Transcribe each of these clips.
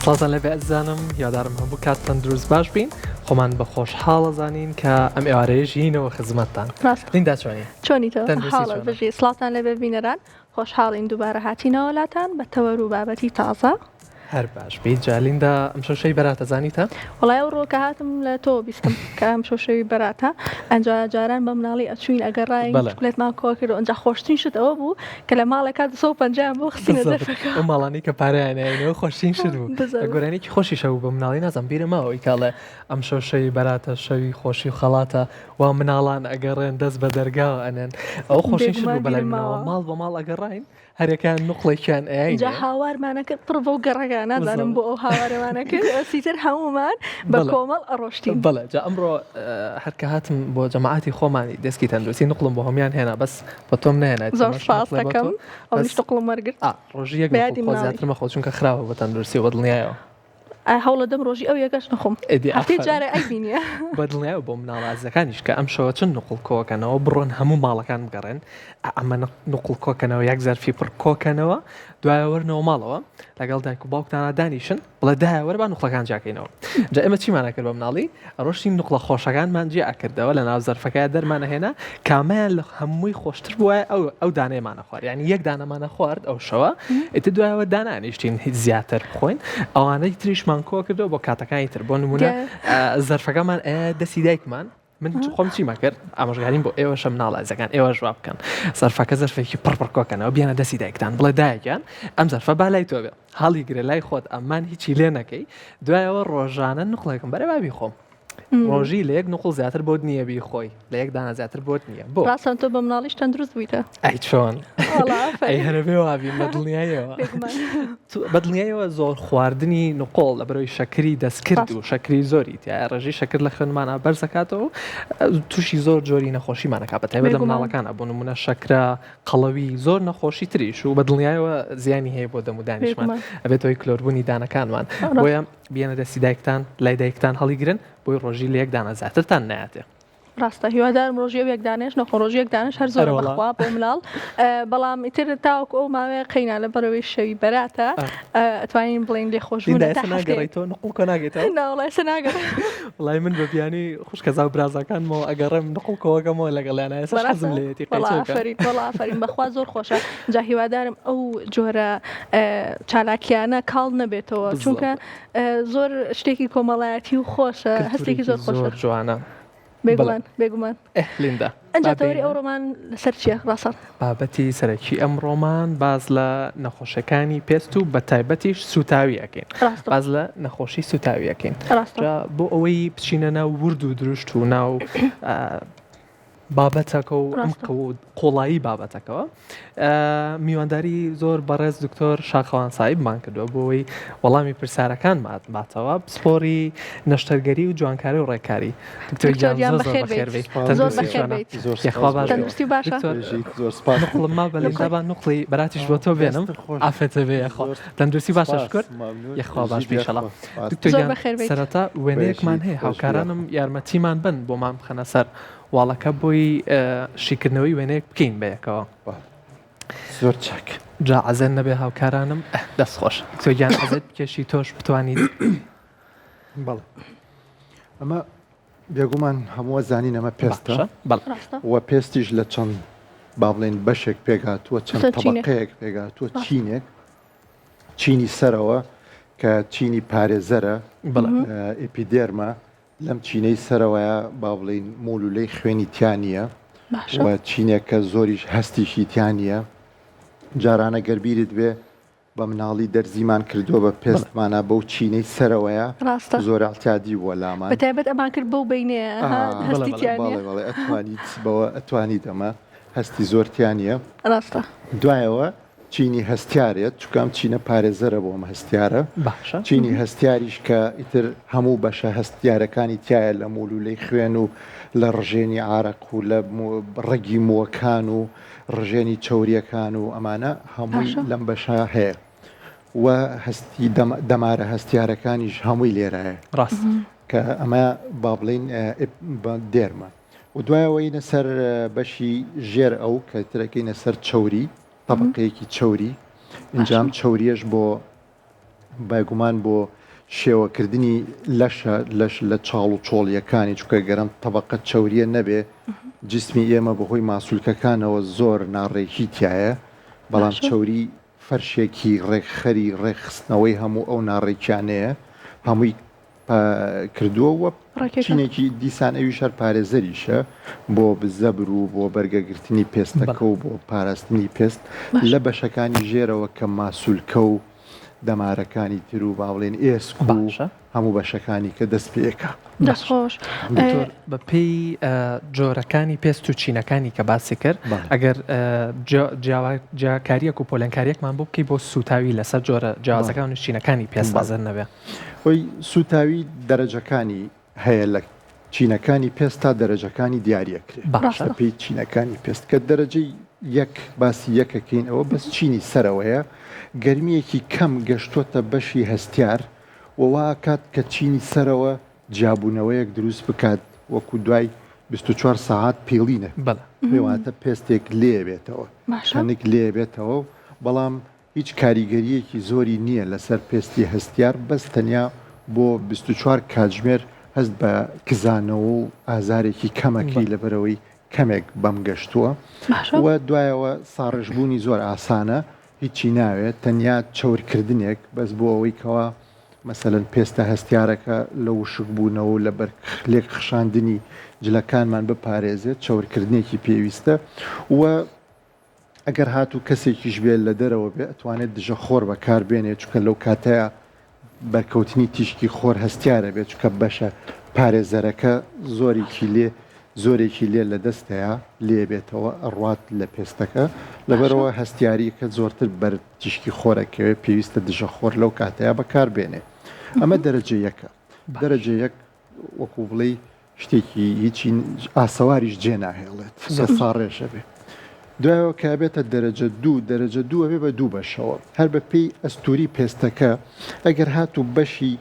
سازان لە بەزانم یادارم هەموو کاتتان دروست باش بین خۆمان بە خۆشحاڵە زانین کە ئەم ئێوارەیەژینەوە خزمەتتان لیندا چۆنیتە حاڵە بژێ سڵاتان لە ببینەران خۆشحاڵین دووبارە هاتینەوە لاتان بە تەوەر و بابەتی تازە هەر باش بیت جالیندا ئەم شەشەی بەراتە زانیتە وڵای ئەو ڕۆکە هاتم لە تۆ بیستم کە ئەم شەشەوی بەراتە ئەنجا جاران بە مناڵی ئەچوین ئەگەڕای چکلێتمان کۆ کرد ئەنجا خۆشتین شت ئەوە بوو کە لە ماڵێک 250 بۆ خستینە دەرفەکە ئەو ماڵانی کە پارەیانەوە خۆشتین شت بوو گۆرانێکی خۆشی شەو بە مناڵی نازم بیرمەوەی کاڵێ ئەم شەشەی بەراتە شەوی خۆشی و خەڵاتە وا مناڵان ئەگەڕێن دەست بە دەرگاوە ئەنێن ئەو خۆشی شت بوو بەلای ماڵ بە ماڵ ئەگەڕین هەرێکان نوقڵێکیان ئەیجا هاوارمانە کرد پڕ بۆ گەڕەکە نازانم بۆ ئەو هاوارەوانە کرد سیتر هەمومان بە کۆمەڵ ئەڕۆشتین بەڵێ جا ئەمڕۆ هەرکە هاتم بۆ جەماعەتی خۆمانی دەستکی تەندروستی نوقڵم بۆ هەمیان هێنا بەس بە تۆم نهێنێت زۆر سپاس دەکەم ئەو نوقڵم وەرگرت ڕۆژی یەک زیاترمە خۆ چونکە خراوە بە تەندروستی و دڵنیایەوە هەوڵە دەم ڕۆژی ئەو یەکەش نەخۆم هەفتەی جارە ئەیبینیە بەدڵنیایە بۆ مناڵازەکانیش کە ئەم شەوە چەند نوقڵ کۆکەنەوە بڕۆن هەموو ماڵەکان بگەڕێن ئەمە نوقڵ کۆکەنەوە یەک زەرفی پڕ کۆکەنەوە دوایە وەرنەوە ماڵەوە لەگەڵ دایک و باوکتانە دانیشن بڵێ دایە وەرە با نوقڵەکان جاکەینەوە جا ئێمە چیمانە کرد بە مناڵی ڕۆشتین نوقڵە خۆشەکانمان جیا ئەکردەوە لە ناو زەرفەکەی دەرمانە هێنا کامیان لە هەمووی خۆشتر بووە ئەو دانەیەمانە خوارد یعنی یەک دانەمانە خوارد ئەو شەوە ئیتر دوایەوە دانانیشتین هیچ زیاتر بخۆین ئەوانەی تریشمان کۆ کردەوە بۆ کاتەکانی تر بۆ نمونە زەرفەکەمان دەسی دایکمان من خۆم چیمە کرد ئامۆژگاریم بۆ ئێوەشە مناڵایزەکان ئێوە ژوا بکەن سەرفەکە زەرفێکی پڕ کۆکەنەوە بیانە دەسی دایکتان بڵێ دایکیان ئەم زەرفە با لای تۆ بێ هەڵی گرێ لای خۆت ئەممان هیچی لێ نەکەی دوایەوە ڕۆژانە نوقڵێکم بەرە بابی خۆم ڕۆژی لە یەک نوقڵ زیاتر بۆت نییە بی خۆی لە یەک دانە زیاتر بۆت نییە بۆ ڕاستەن تۆ بە مناڵیش تەندروست بوویتە ئەی چۆن ئەی هەرەبێ وابی بەدڵنیایەوە بەدڵنیایەوە زۆر خواردنی نوقۆڵ لە بەرەوەی شەکری دەستکرد و شەکری زۆری تیا ڕێژی شەکر لە خوێنمانە بەرزەکاتەوە تووشی زۆر جۆری نەخۆشیمانەکە بە تایبەت لە مناڵەکانە بۆ نمونە شەکرە قەڵەوی زۆر نەخۆشی تریش و بەدڵنیایەوە زیانی هەیە بۆ دەم و دانیشمان ئەبێتەوەی کلۆربوونی دانەکانمان بۆیە بیانە دەستی دایکتان لای دایکتان هەڵیگرن بۆی ڕۆژی لە یەک دانە زیاترتان نایاتێ ڕاستە هیوادارم ڕۆژی یەک دانێش نەخۆ ڕۆژی یەک دانش هەر زۆر بەخوا بۆ مناڵ بەڵام ئیتر تاوەکو ئەو ماوەیە قەینا لە بەرەوەی شەوی بەراتە ئەتوانین بڵێن لێ خۆشبوونە ناگەڕێتەوە نقڵ کۆ ناگێتەوە ناوڵای سەناگەڕێ وڵای من بە بیانی خوشکەزا و برازەکانمەوە ئەگەڕێم نقڵ کۆوەکەمەوە لەگەڵیانە ئێستا حەزم لێتی وەڵافەرین بەخوا زۆر خۆشە جا هیوادارم ئەو جۆرە چالاکیانە کاڵ نەبێتەوە چونکە زۆر شتێکی کۆمەڵایەتی و خۆشە هەستێکی زۆر خۆشە جوانە بێگومان لیندا ئەنجا تەوەری ئەو ڕۆمان لەسەر چییە ڕاستە بابەتی سەرەکی ئەم ڕۆمان باز لە نەخۆشەکانی پێست و بە تایبەتیش سوتاویەکەین باز لە نەخۆشی سوتاویەکەین بۆ ئەوەی بچینە ناو ورد و دروشت و ناو بابەتەکە و ئەم قۆڵایی بابەتەکەەوە میوانداری زۆر بەڕێز دکتۆر شاخەوان سایبمان کردووە بۆی وەڵامی پرسیارەکان ماتەوە پسپۆری نەشتەرگەری و جوانکاری و ڕێکاری نقڵما بەلەندابان نقڵی بەراتیش بۆ تۆ بێنم ئافرەتە بێ یەخوا تەندروستی باشە شکر یەخوا باش بیشەڵا دکتۆر سەرەتا وێنەیەکمان هەیە هاوکارانم یارمەتیمان بن بۆمان بخەنە سەر واڵەکە بۆی شیکردنەوەی وێنەیەک بکەین بەیەکەوە زۆر چاک جا عەزەن نەبێ هاوکارانم دەست خۆش کتۆگیان عەزت بکێشی تۆش بتوانیت بەڵێ ئەمە بێگومان هەمووە زانین ئەمە پێستە وە پێستیش لە چەند با بڵێن بەشێک پێگاتووە چەند تەبەقەیەک پێگاتووە چینێک چینی سەرەوە کە چینی پارێزەرە ئێپیدێرمە لەم چینەی سەرەوەیە با بڵین مولولەی خوێنی تیانە و چینێکە زۆریش هەستیشی تیانە جارانە گەربیرت بێ بە مناڵی دەرزیمان کردووە بە پێستمانە بەو چینەی سەرەوەیە زۆر ئاڵتیادی بووە لامان بەتایبەت ئەمان کرد بەو بینێ ئەتوانیت ئەمە هەستی زۆرتیانە ڕاستە دوایەوە چینی هەستیارێت چکام چینە پارێزەرە بۆ ئەمە هەستیارە چینی هەستیاریش کە ئیتر هەموو بەشە هەستیارەکانی تایە لە مولولەی خوێن و لە ڕژێنی عارەق و لە ڕەگی مووەکان و ڕژێنی چەوریەکان و ئەمانە هەمووی لەم بەشە هەیە و هەستی دەمارە هەستیارەکانیش هەمووی لێرایە ڕاست کە ئەمە با بڵین دێرمە و دوایەوەینە سەر بەشی ژێر ئەو کە ترەکەینە سەر چەوری طبقەیەکی چەوری ئەنجام چەوریەش بۆ بایگومان بۆ شێوەکردنی لەش لە چاڵ و چۆڵیەکانی چکە گەرم طبقە چەوریە نەبێ جسمی ئێمە بەهۆی ماسوولکەکانەوە زۆر ناڕێکی تایە بەڵام چەوری فەرشێکی ڕێکخەری ڕێخستنەوەی هەموو ئەو ناڕێکیانەیە هەمووی کردووە چینێکی دیسان ئەوی شەر پارێزەریشە بۆ بزەبر و بۆ بەرگەگرتنی پێستەکە و بۆ پاراستنی پێست لە بەشەکانی ژێرەوە کە ماسوولکە و دەمارەکانی تر و باڵێن ئێسک و هەموو بەشەکانی کە دەست پێەکە دەستخۆش بە پێی جۆرەکانی پێست و چینەکانی کە باسی کرد ئەگەر جیاکاریەک و پۆلەنکاریەکمان بۆ بکەی بۆ سوتاوی لەسەر جۆرە جیاوازەکان و چینەکانی پێست بازەر نەبێ خۆی سوتاوی دەرەجەکانی هەیە لە چینەکانی پێست تا دەرەجەکانی دیارەکرێت پێی چینەکانی پێست کە دەرەجەی یەک باسی یەکەکەین ئەوە بەس چینی سەرەوەیە گەرمیەکی کەم گەشتوتە بەشی هەستیار وەوا کات کە چینی سەرەوە جیابوونەوەیەک دروست بکات وەکو دوای 24 ساعت پێڵینە پێواتە پێستێک لێبێتەوە شانێک لێبێتەوە بەڵام هیچ کاریگەریەکی زۆری نییە لەسەر پێستی هەستیار بەس تەنیا بۆ 24 کاتژمێر هەست بە کزانەوە و ئازارێکی کەمەکەی لەبەرەوەی کەمێک بەم گەشتووە وە دوایەوە ساڕژبوونی زۆر ئاسانە هیچی ناوێت تەنیا چەورکردنێک بەس بۆ ئەوەی کەوا مەسەلەن پێستە هەستیارەکە لە وشک بوونەوە لە بەرلێک خشاندنی جلەکانمان بپارێزێت چەورکردنێکی پێویستە وە ئەگەر هاتوو کەسێکیش بێت لە دەرەوە بێ ئەتوانێت دژە خۆر بەکاربێنێت چکە لەو کاتەیە بەرکەوتنی تیشکی خۆر هەستیارە بێت چکە بەشە پارێزەرەکە زۆرێکی لێ لە دەستەیە لێبێتەوە ئەڕوات لە پێستەکە لەبەرەوە هەستیاریکە زۆرتر بەر تیشکی خۆرەکەوێت پێویستە دژە خۆر لەو کاتەیە بەکاربێنێ ئەمە دەرەجە یەکە دەرەجە یەک وەکو بڵێ شتێکی هیچی ئاسەواریش جێ ناهێڵێت ساڕێژە بێ دوایەوە کابێتە دەرەجە دوو ئەبێ بە دوو بەشەوە هەر بە پێی ئەستوری پێستەکە ئەگەر هاتوو بەشی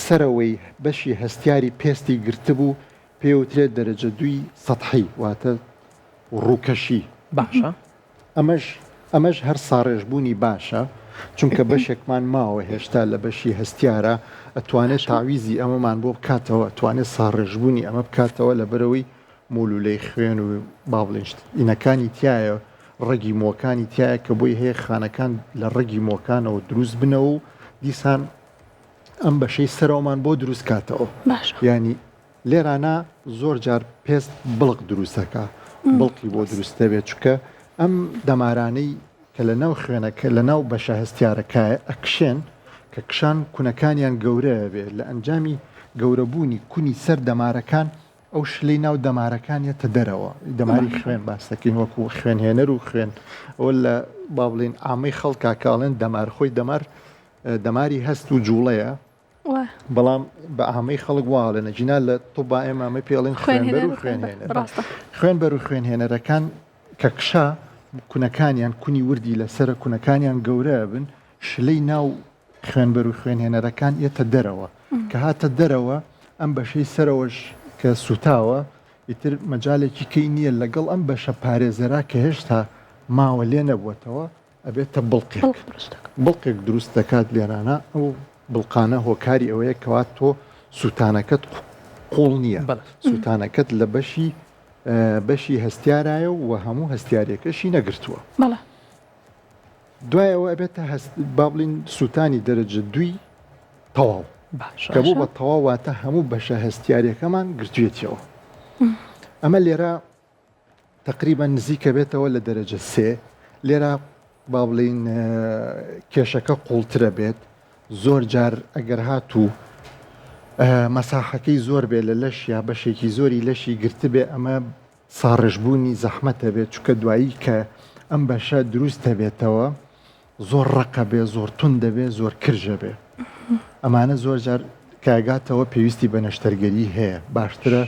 سەرەوەی بەشی هەستیاری پێستی گرتبوو پێوترێت دەرەجە دووی سەطحی واتە ڕووکەشی باشە ئەمەش هەر ساڕێژبوونی باشە چونکە بەشێکمان ماوە هێشتا لە بەشی هەستیارە ئەتوانێت تاویزی ئەمەمان بۆ بکاتەوە ئەتوانێت ساڕێژبوونی ئەمە بکاتەوە لە بەرەوەی مولولەی خوێن و باڵێنشت ئینەکانی تایە ڕەگی مۆکانی تایە کە بۆی هەیە خانەکان لە ڕەگی مۆکانەوە دروست بنەوە و دیسان ئەم بەشەی سەرەوەمان بۆ دروست کاتەوە ینی لێرانە زۆر جار پێست بڵق دروستەکە بڵقی بۆ دروستە بێت چکە ئەم دەمارانەی کە لە ناو خوێنەکە لە ناو بەشە هەستیارەکایە ئەکشێن کە کشان کوونەکانیان گەورەیە بێت لە ئەنجامی گەورەبوونی کونی سەر دەمارەکان ئەو شلەی ناو دەمارەکانیەتە دەرەوە دەماری خوێن باسەکەین وەکو خوێنهێنەر و خوێن ئەوە لە با بڵێن ئامەی خەڵکاکاڵێن دەمار خۆی دەماری هەست و جوڵەیە بەڵام بە ئامەی خەڵک واڵێ نەجینا لە تۆبا ئێمامە پێڵێن خوێنبەر و خوێنهێنەر خوێنبەر و خوێنهێنەرەکان کە کشا کوونەکانیان کونی وردی لەسرە کوونەکانیان گەورە بن شلەی ناو خوێنبەر و خوێنهێنەرەکان ئێتە دەرەوە کە هاتە دەرەوە ئەم بەشەی سەرەوەش کە سوتاوە ئیتر مەجالێکی کەی نییە لەگەڵ ئەم بەشە پارێزەرا کە هێشتا ماوە لێ نەبووەتەوە ئەبێتە بڵقێک دروست دەکات لێرانە ئەو بڵقانە هۆکاری ئەوەیە کەوات تۆ سوتانەکەت قوڵ نییە سوتانەکەت لە بەشی هەستیارایە و هەموو هەستیارەکەشی نەگرتووە دوایەوە ئەبێتە با بڵین سوتانی دەرەجە دووی تەواو کە بوو بە تەواواتە هەموو بەشە هەستیارەکەمان گرتوێتەوە ئەمە لێرە تقریبا نزیکە بێتەوە لە دەرەجە سێ لێرە با بڵین کێشەکە قوڵترە بێت زۆر جار ئەگەر هاتوو مەساحەکەی زۆر بێت لە لەش یا بەشێکی زۆری لەشی گرتبێ ئەمە ساڕژبوونی زەحمەتە بێت چکە دوایی کە ئەم بەشە دروستە بێتەوە زۆر ڕقە بێ زۆر تون دەبێ زۆر کرژە بێ ئەمانە زۆر جار کاگاتەوە پێویستی بە نەشتەرگەری هەیە باشترە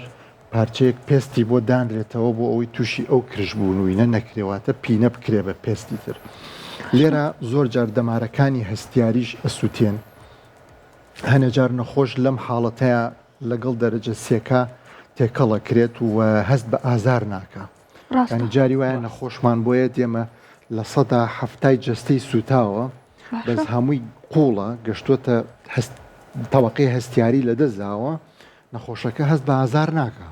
پارچەیەک پێستی بۆ دانرێتەوە بۆ ئەوەی تووشی ئەو کرژبوونوینە نەکرێواتە پینە بکرێ بە پێستی تر لێرە زۆر جار دەمارەکانی هەستیاریش ئەسووتێن هەنێجار نەخۆش لەم حاڵەتەیە لەگەڵ دەرەجە سێکە تێکەڵەکرێت و هەست بە ئازار ناکە ینی جاری وایە نەخۆشمان بۆیە دێمە لە سەدا هەفتای جەستەی سوتاوە بەس هەمووی قوڵە گەشتوتە تەبقەی هەستیاری لە دەستداوە نەخۆشەکە هەست بە ئازار ناکە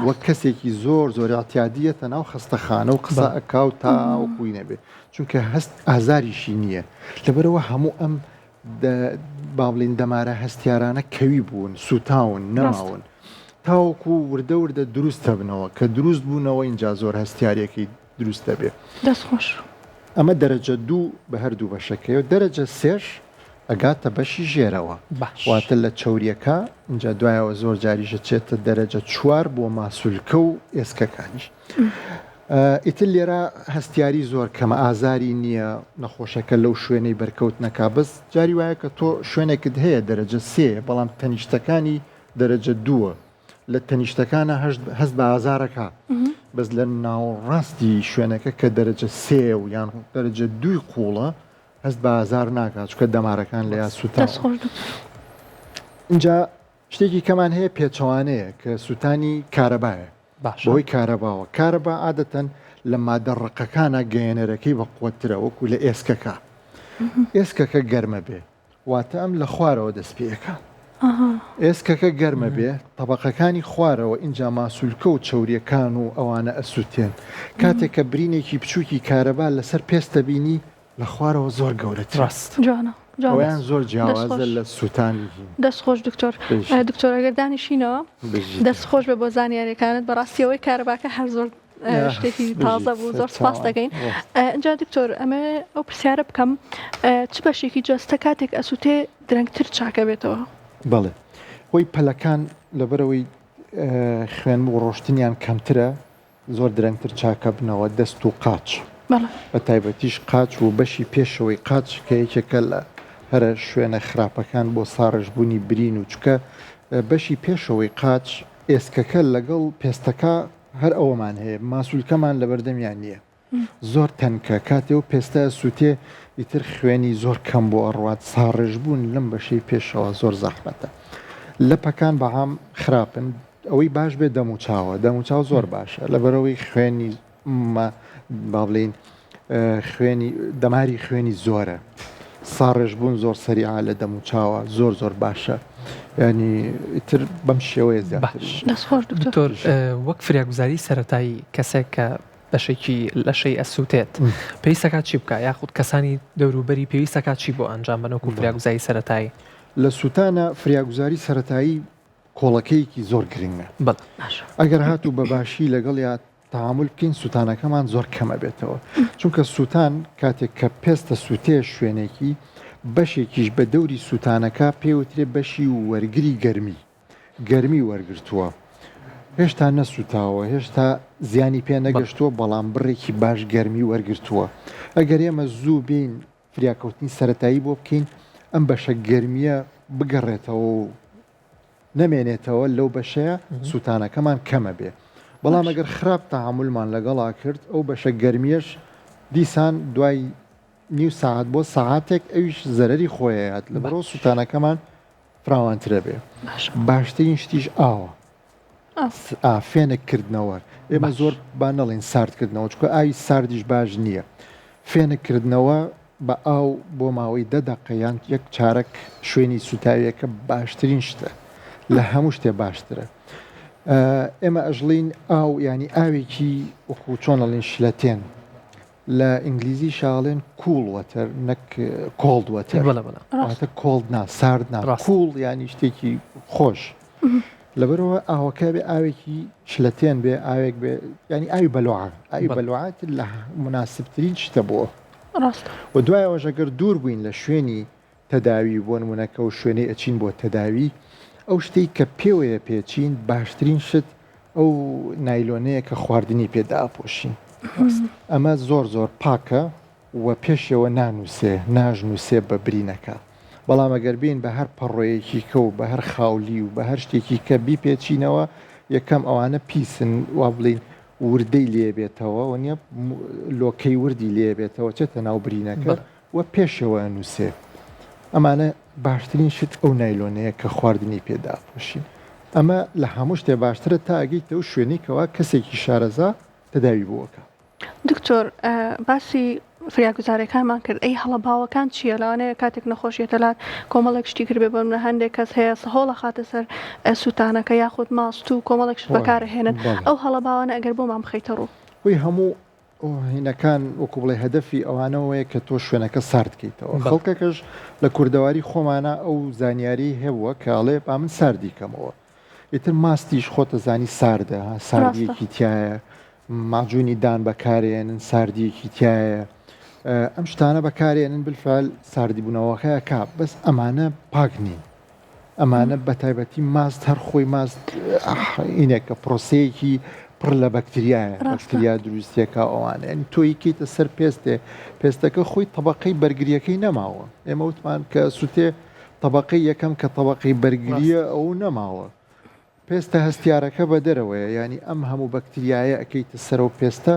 وەک کەسێکی زۆر زۆر ئاتیادیەتە ناو خستەخانە و قسە ئەکاو تاوەکوی نەبێ چونکە هەست ئازاریشی نییە لەبەرەوە هەموو ئەم با بڵین دەمارە هەستیارانە کەوی بوون سوتاون نەماون تاوەکو وردە وردە دروستە بنەوە کە دروست بوونەوە اینجا زۆر هەستیارێکی دروستە بێ دەستخۆش ئەمە دەرەجە دوو بە هەردوو بەشەکەی و دەرەجە سێش ئەگاتە بەشی ژێرەوە واتە لە چەوریەکە اینجا دوایەوە زۆر جاریژە چێتە دەرەجە چوار بۆ ماسوولکە و ئێسکەکانیش ئیتر لێرە هەستیاری زۆر کەمە ئازاری نییە نەخۆشەکە لەو شوێنەی بەرکەوت نەکا بەس جاری وایە کە تۆ شوێنێکت هەیە دەرەجە سێ بەڵام تەنیشتەکانی دەرەجە دووە لە تەنیشتەکانە هەست بە ئازارەکە بەس لە ناوڕاستی شوێنەکە کە دەرەجە سێ و یان دەرەجە دووی قوڵە هەست بە ئازار ناکات چکە دەمارەکان لە یا سووتان اینجا شتێکی کەمان هەیە پێچەوانەیە کە سووتانی کارەبایە بۆی کارەباوە کارەبا عادەتەن لە مادە ڕقەکانە گەیەنەرەکەی بە قوترە وەکو لە ئێسکەکە ئێسکەکە گەرمە بێ واتە ئەم لە خوارەوە دەست پێەکە ئێسکەکە گەرمە بێ تەبقەکانی خوارەوە اینجا ماسوولکە و چەوریەکان و ئەوانە ئەسووتێن کاتێک کە برینێکی بچووکی کارەبا لەسەر پێستە بینی لە خوارەوە زۆر گەورەت ڕاست ئەویان زۆر جیاوازە لە سووتانی دەستخۆش دکتۆر دکتۆر ئەگەر دانیشینەوە دەستخۆش بێ بۆ زانیاریەکانت بەڕاستیەوەی کارەباکە هەر زۆر شتێکی تازە بوو زۆر سپاس دەکەین ئەجا دکتۆر ئەمە ئەو پرسیارە بکەم چ بەشێکی جەستە کاتێک ئەسووتێ درەنگتر چاکە بێتەوە بەڵێ خۆی پەلەکان لەبەرەوەی خوێن و ڕۆشتنیان کەمترە زۆر درەنگتر چاکە بنەوە دەست و قاچ بە تایبەتیش قاچ و بەشی پێشەوەی قاچ کە یەکێکە لە هەرە شوێنە خراپەکان بۆ ساڕژبوونی برین و چکە بەشی پێشەوەی قاچ ئێسکەکە لەگەڵ پێستەکە هەر ئەوەمان هەیە ماسوولکەمان لە بەردەمیان نییە زۆر تەنکە کاتێ و پێستە سووتێ ئیتر خوێنی زۆر کەم بۆ ئەڕوات ساڕژبوون لەم بەشەی پێشەوە زۆر زەحمەتە لەپەکان بەعام خراپن ئەوەی باش بێ دەموچاوە دەموچاو زۆر باشە لەبەرەوەی خوێنی با بڵین خوێنی دەماری خوێنی زۆرە ساڕژبوون زۆر سەریعا لە دەموچاوە زۆر زۆر باشە ینی ئیتر بەم شێوەیە دکتۆر وەک فریاگوزاری سەرەتایی کەسێک کە بەشێکی لەشەی ئەسووتێت پێویستەکات چی بکە یاخود کەسانی دەوروبەری پێویستەکات چی بۆ ئەنجام بنەوەکو فریاگوزاری سەرەتایی لە سووتانە فریاگوزاری سەرەتایی کۆڵەکەیەکی زۆر گرنگە ئەگەر هاتوو بەباشی لەگەڵ یا تەعامل بکەین سووتانەکەمان زۆر کەمە بێتەوە چونکە سووتان کاتێک کە پێستە سووتێ شوێنێکی بەشێکیش بە دەوری سووتانەکە پێوترێ بەشی وەرگری گەرمی وەرگرتووە هێشتا نەسووتاوە هێشتا زیانی پێ نەگەشتووە بەڵام بڕێکی باش گەرمی وەرگرتووە ئەگەر ئێمە زوو بین فریاکەوتنی سەرەتایی بۆ بکەین ئەم بەشە گەرمیە بگەڕێتەوە و نەمێنێتەوە لەو بەشەیە سووتانەکەمان کەمە بێ بەڵام ئەگەر خراپ تەعاملمان لەگەڵا کرد ئەو بەشە گەرمیەش دیسان دوای نیو ساعت بۆ ساعاتێک ئەویش زەرەری خۆیات لە بەرەوە سووتانەکەمان فراوانترە بێ باشترین شتیش ئاوە فێنکردنەوە ئێمە زۆر با نەڵێن ساردکردنەوە چکە ئاوی ساردیش باش نییە فێنکردنەوە بە ئاو بۆ ماوەی 10 دقەیان یەک چارەک شوێنی سوتاویەکە باشترین شتە لە هەموو شتێ باشترە ئێمە ئەژڵین ئاو ینی ئاوێکی وەکو چۆنەڵین شلەتێن لە ئینگلیزی شاڵێن کوڵ وەتەر نەک کۆڵد وەتەر واتە کۆڵد نا سارد نا کوڵ ینی شتێکی خۆش لەبەرەوە ئاوەکە بێ ئاوێکی شلەتێن بێ ئاوێک بێ ینی ئاوی بەلوعە ئاوی بەلوعات لە مناسبترین شتە بووە و دوایەوەش ئەگەر دوور بووین لە شوێنی تەداوی بۆ نمونەکە و شوێنەی ئەچین بۆ تەداوی ئەو شتەی کە پێوەیە پێچین باشترین شت ئەو نایلۆنەیە کە خواردنی پێدا ئاپۆشین ئەمە زۆر زۆر پاکە و پێشەوە ناژنووسێ بە برینەکە بەڵام ئەگەر بین بە هەر پەڕۆیەکی کە و بە هەر خاولی و بە هەر شتێکی کە بیپێچینەوە یەکەم ئەوانە پیسن وا بڵین وردەی لێ بێتەوە و نییە لۆکەی وردی لێ بێتەوە چێتە ناو برینەکە و پێشەوە نووسێ ئەمانە باشترین شت ئەو نایلۆنەیە کە خواردنی پێدا پۆشین ئەمە لە هەموو شتێ باشترە تا ئەگەیتەوە شوێنێکەوە کەسێکی شارەزا تەداوی بووەکە دکتۆر باسی فریاگوزاریەکانمان کرد ئەی هەڵە باوەکان چییە لەوانەیە کاتێک نەخۆشیێتەلات کۆمەڵێک شتی کرد بێ بەم هەندێک کەس هەیە سەهۆڵە خاتە سەر سووتانەکە یاخود ماست و کۆمەڵێک شت بەکارهێنن ئەو هەڵە باوانە ئەگەر بۆمان بخەیتە ڕوو وی هەموو هینەکان وەکو بڵێ هەدەفی ئەوانەوەیە کە تۆ شوێنەکە ساردکەیتەوە خەڵکەکەش لە کوردەواری خۆمانە ئەو زانیاری هەبووە کاڵێ با من ساردی کەمەوە ئیتر ماستیش خۆتە زانی ساردە ساردیەکی تایە ماجوونی دان بەکارێنن ساردیەکی تایە ئەم شتانە بەکارێنن بالفعل ساردی بوونەوەکەیە کا بەس ئەمانە پاک نین ئەمانە بە تایبەتی ماست هەر خۆی ماست ئینێکە پرۆسەیەکی پڕ لە بەکتریایە بەکتریا دروستیەکە ئەوانە ینی تۆی کەیتە سەر پێستەکە خۆی طبقەی بەرگریەکەی نەماوە ئێمە وتمان کە سوتێ طبقەی یەکەم کە طبقەی بەرگریە ئەو نەماوە پێستە هەستیارەکە بە دەرەوەیە ینی ئەم هەموو بەکتریایە ئەەکەیتە سەرەوە پێستە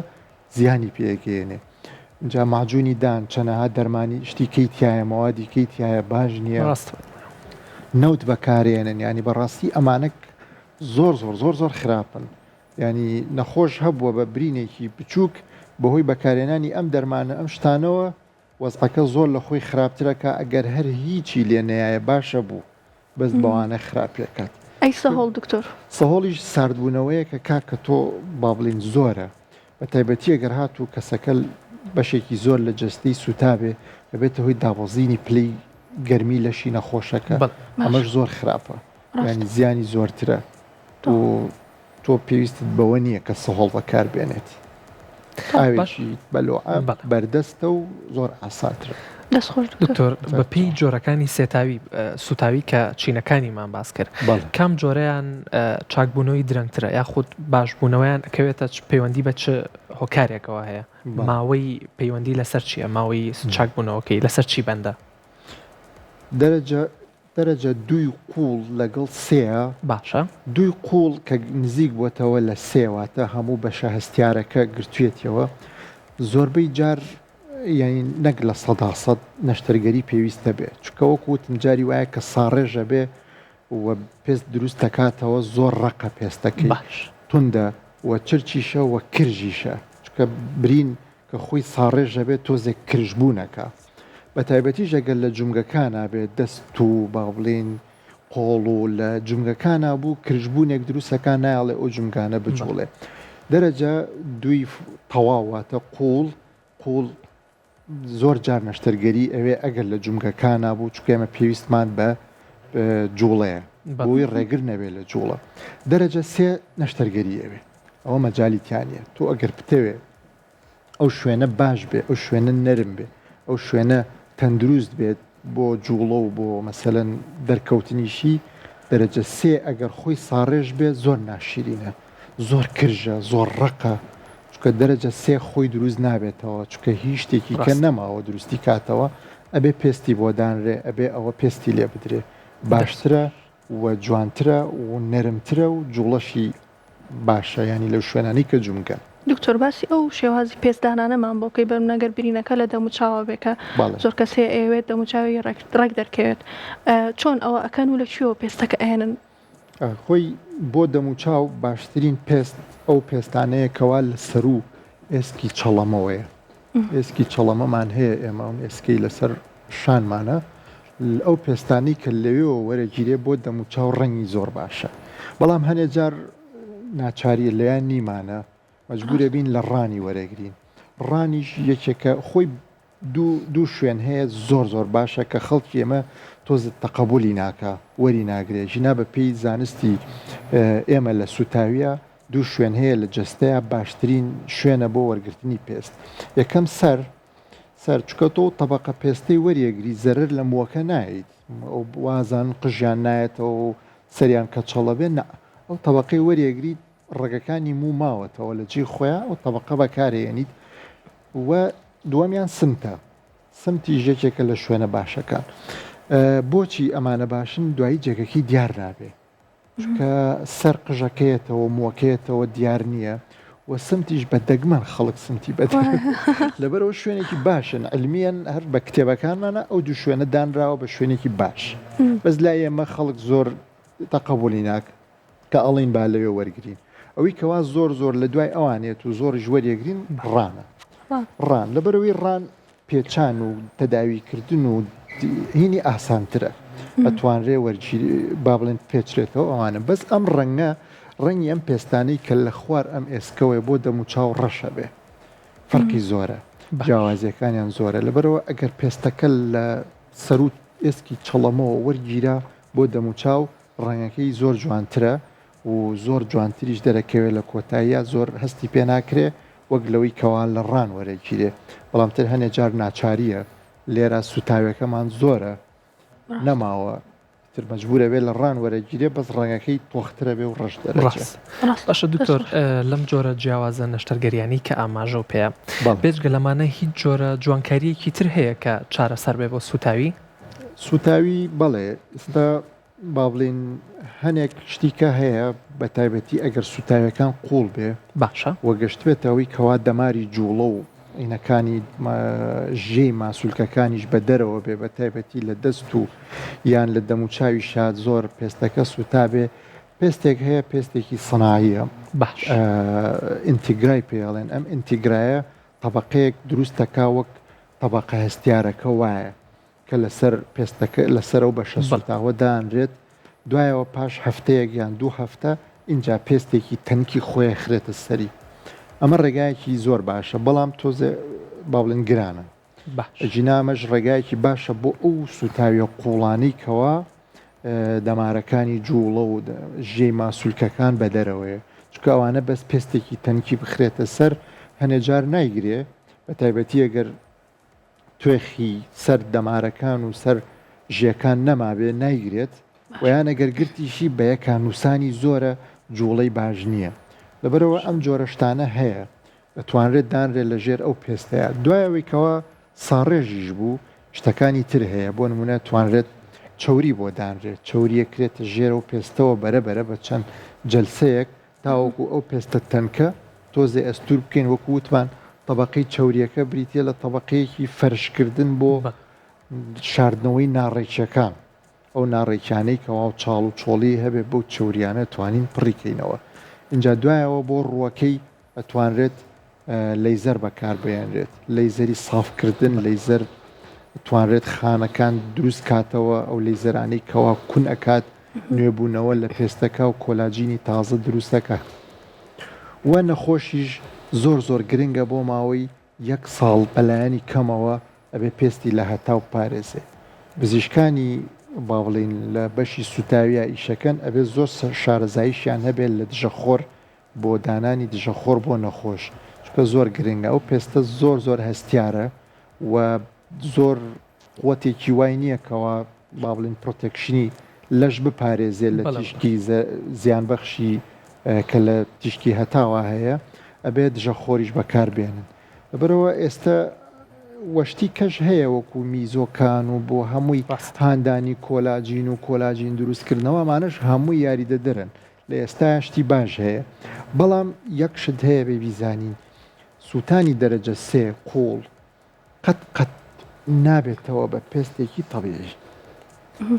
زیانی پێگەێنێ جا ماجوونی دان چەنەها دەرمانی شتی کەیتیایە مەوادی کەیتیایە باش نییە نەوت بەکارێنن ینی بەڕاستی ئەمانە زۆر خراپن ینی نەخۆش هەبووە بە برینێکی بچووک بەهۆی بەکارێنانی ئەم دەرمانە ئەم شتانەوە وەزعەکە زۆر لە خۆی خراپترەکە ئەگەر هەر هیچی لێ نەیە باشە بوو بەس بەوانە خراپێکات ئەی سەهۆڵ دکتۆر سەهۆڵیش ساردبوونەوەیە کە کاکە تۆ با بڵین زۆرە بە تایبەتی ئەگەر هاتوو کەسەکە بەشێکی زۆر لە جەستەی سوتابێ بەبێتە هۆی دابەزینی پلەی گەرمی لەشی نەخۆشەکە ئەمەش زۆر خراپە ینی زیانی زۆرترە تۆ پێویستت بەوە نییە کە سەهۆڵ بەکار بێنێت ئاوێکی بەلۆ بەردەستە و زۆر ئاسانترە دکتۆر بەپی جۆرەکانی سوتاوی کە چینەکانیمان باس کرد کام جۆرەیان چاکبوونەوەی درەنگترە یاخود باشبوونەوەیان ئەکەوێتە پەیوەندی بە چ هۆکارێکەوە هەیە ماوەی پەیوەندی لەسەر چییە ماوەی چاکبوونەوەکەی لەسەر چی بەندە دەرەجە دوی قوڵ لەگەڵ سێە باشە دوی قوڵ کە نزیک بووەتەوە لە سێواتە هەموو بەشە هەستیارەکە گرتوێتەوە زۆربەی جار یعنی نەک لە 100% نەشتەرگەری پێویستە بێت چکەوەکو وتم جاری وایە کە ساڕێژە بێ و پێست دروست دەکاتەوە زۆر ڕقە پێستەکەی توندە و چرچیشە و کرژیشە چکە برین کە خۆی ساڕێژە بێت تۆزێک کرژبوونەکە بە تایبەتیش ئەگەر لە جومگەکانە بێت دەست و با بڵین قۆڵ و لە جومگەکانە بوو کرژبوونێک دروستەکان نایڵێ ئەو جومگانە بجوڵێ دەرەجە دوی تەواواتە قوڵ زۆر جار نەشتەرگەری ئەوێ ئەگەر لە جومگەکانە بوو چکە ئێمە پێویستمان بە جوڵەیە بۆی ڕێگر نەبێت لە جوڵە دەرەجە سێ نەشتەرگەری ئەوێ ئەوە مەجالیتیانە تۆ ئەگەر پتەوێ ئەو شوێنە باش بێ ئەو شوێنە نەرم بێ ئەو شوێنە تەندروست بێت بۆ جوڵە و بۆ مەسەلەن دەرکەوتنیشی دەرەجە سێ ئەگەر خۆی ساڕێژ بێت زۆر ناشیرینە زۆر کرژە زۆر ڕقە چکە دەرەجە سێ خۆی دروست نابێتەوە چکە هیچ شتێکی کە نەماوە دروستی کاتەوە ئەبێ پێستی بۆ دانرێ ئەبێ ئەوە پێستی لێ بدرێ باشترە و جوانترە و نەرمترە و جوڵەشی باشە ینی لەو شوێنانی کە جومگە دکتۆر باسی ئەو شێوازی پێستدانانەمان بۆکەی بەم نەگەر برینەکە لە دەموچاوە بێکە زۆر کەسێ ئەوێت دەموچاوی ڕێک دەرکەوێت چۆن ئەوە ئەکەن و لە کوێوە پێستەکە ئەهێنن خۆی بۆ دەموچاو باشترین پێست ئەو پێستانەیە کەوا لە سەر و ئێسکی چەڵەمەوەیە ئێسکی چەڵەمەمان هەیە ئێمە ئێسکەی لەسەر شانمانە ئەو پێستانی کە لەوێەوە وەرەگیرێ بۆ دەموچاو ڕەنگی زۆر باشە بەڵام هەنێ جار ناچاری لەیان نیمانە مەجبورە بین لە ڕانی وەرەگرین ڕانیش یەکێکە خۆی دوو شوێن هەیە زۆر باشە کە خەڵکی ئێمە تۆزت تەقەبولی ناکە وەری ناگرێت ژنا بە پێی زانستی ئێمە لە سوتاویە دوو شوێن هەیە لە جەستەیە باشترین شوێنە بۆ وەرگرتنی پێست یەکەم سەر چکە تۆ تەبەقە پێستەی وەریەگری زەرر لە مووەکە نایت ئەو وازان قژیان نایەتەوە و سەریان کە چەڵە بێ ئەو تەبەقەی وەریەگری ڕێگەکانی موو ماوەتەوە لە جێ خۆیان ئەو تەبەقە بەکارێنیت و دووەمیان سمتی ژێکێکە لە شوێنە باشەکان بۆچی ئەمانە باشن دوایی جێگەکەی دیار نابێ چکە سەر قژەکەیەتەوە مووەکەیەتەوە دیار نییە و سمتیش بە دەگمەن خەڵک سمتی بەد لەبەرەوە شوێنێکی باشن ئەلمیان هەر بە کتێبەکانمانە ئەو دوو شوێنە دانراوە بە شوێنێکی باش بەس لای ئێمە خەڵک زۆر تەقەبولی ناک کە ئەڵین با لەوێ وەرگین ئەوەی کەوا زۆر لە دوای ئەوانێت و زۆر ژوەریەگرین ڕانە ڕان لەبەرەوەی ڕان پێچان و تەداویکردن و هینی ئاسانترە ئەتوانرێ وەرگیری با بڵێن پێچرێتەوە ئەوانە بەس ئەم ڕەنگی ئەم پێستانەی کە لە خوار ئەم ئێسکەوەی بۆ دەم و چاو ڕەشە بێ فەرقی زۆرە جیاوازیەکانیان زۆرە لەبەرەوە ئەگەر پێستەکە لە سەر و ئێسکی چەڵەمەوە وەرگیرا بۆ دەم و چاو ڕەنگەکەی زۆر جوانترە و زۆر جوانتریش دەرەکەوێت لە کۆتاییە زۆر هەستی پێ ناکرێ وەک لەوەی کەوان لە ڕان وەرەگیرێ بەڵامتر هەنێ جار ناچاریە لێرە سوتاوەکەمان زۆرە نەماوە تر مەجبورە بێت لە ڕان وەرەگیرێ بەس ڕەنگەکەی تۆخترە بێ و ڕەش دەڕاست. باشە دکتۆر لەم جۆرە جیاوازە نەشتەرگەریانی کە ئاماژە و پێە بێجگە لەمانە هیچ جۆرە جوانکاریەکی تر هەیە کە چارەسەر بێ بۆ سوتاوی؟ سوتاوی بەڵێ ئێستا با بڵێن هەنێک شتیکە هەیە بە تایبەتی ئەگەر سوتاویەکان قوڵ بێ باشە وەگەشتوێتەوەی کەوا دەماری جوڵە و عینەکانی ژێی ماسوولکەکانیش بە دەرەوە بێ بە تایبەتی لە دەست و یان لە دەموچاوی شاد زۆر پێستەکە سوتا بێ پێستێک هەیە پێستێکی سەناییە باش ئینتیگرای پێڵێن ئەم ئینتیگرایە طبقەیەک دروستەکە وەک طبقە هەستیارەکە وایە کە لەسەر پێستەکە لەسەر ئەو بەشە سوتاوە دانرێت دوایەوە پاش هەفتەیەک یان 2 هەفتە اینجا پێستێکی تەنکی خۆی خرێتە سەری ئەمە ڕێگایەکی زۆر باشە بەڵام تۆزێ با بڵێن گرانە جینامەش ڕێگایەکی باشە بۆ ئەو سوتاویە قوڵانەی کەوا دەمارەکانی جوڵە و ژێی ماسوولکەکان بە دەرەوەیە چکە ئەوانە بەس پێستێکی تەنکی بخرێتە سەر هەنێجار نایگرێ بە تایبەتی ئەگەر توێخی سەر دەمارەکان و سەر ژیەکان نەمابێ نایگرێت ویان ئەگەر گرتیشی بە یەکە نووسانی زۆرە جوڵەی باش نییە لەبەرەوە ئەم جۆرەشتانە هەیە دەتوانرێت دانرێت لە ژێر ئەو پێستەیە دوایەوەیکەوە ساڕێژیش بوو شتەکانی تر هەیە بۆ نمونە توانرێت چوری بۆ دانرێت چوریەکرێتە ژێر و پێستەوە بەرەبەرە بە چەند جەلسەیەک تاوەکو ئەو پێستە تەنکە تۆزێ ئەستور بکەین وەکو وتمان طبقەی چوریەکە بریتە لە طبقەیەکی فەرشکردن بۆ شاردنەوەی ناڕێکیەکان ئەو ناڕێکیانەی کەوا و چاڵ و چۆڵی هەبێت بەو چوریانە توانین پڕیکەینەوە اینجا دوایەوە بۆ ڕووەکەی ئەتوانرێت لەیزەر بەکاربێنرێت لەیزەری سافکردن لەیزەر توانرێت خانەکان دروست کاتەوە ئەو لەیزەرانەی کەوا کون ئەکات نوێبوونەوە لە پێستەکە و کۆلاجینی تازە دروستەکە وە نەخۆشیش زۆر گرنگە بۆ ماوەی 1 ساڵ بەلایەنی کەمەوە ئەبێ پێستی لە هەتاو پارێزێ بزیشکانی با بڵێن لە بەشی سوتاویە ئیشەکەن ئەبێ زۆر شارەزاییشیان هەبێت لە دژەخۆر بۆ دانانی دژەخۆر بۆ نەخۆش چکە زۆر گرنگە ئەو پێستە زۆر هەستیارە و زۆر قوتێکی وای نییە کەوا با بڵێن پرۆتێکشنی لەش بپارێزێت لە تیشکی زیانبەخشی کە لە تیشکی هەتاوە هەیە ئەبێ دژەخۆریش بەکاربێنن لەبەرەوە ئێستا وەشتی کەش هەیە وەکو میزۆکان و بۆ هەمووی هاندانی کۆلاجین و کۆلاجین دروستکردنەوە ئەمانەش هەمووی یاریدەدەرن لە ئێستا شتی باش هەیە بەڵام یەک شت هەیە بێ بیزانین سووتانی دەرەجە 3 قوڵ قەت نابێتەوە بە پێستێکی تەبیعی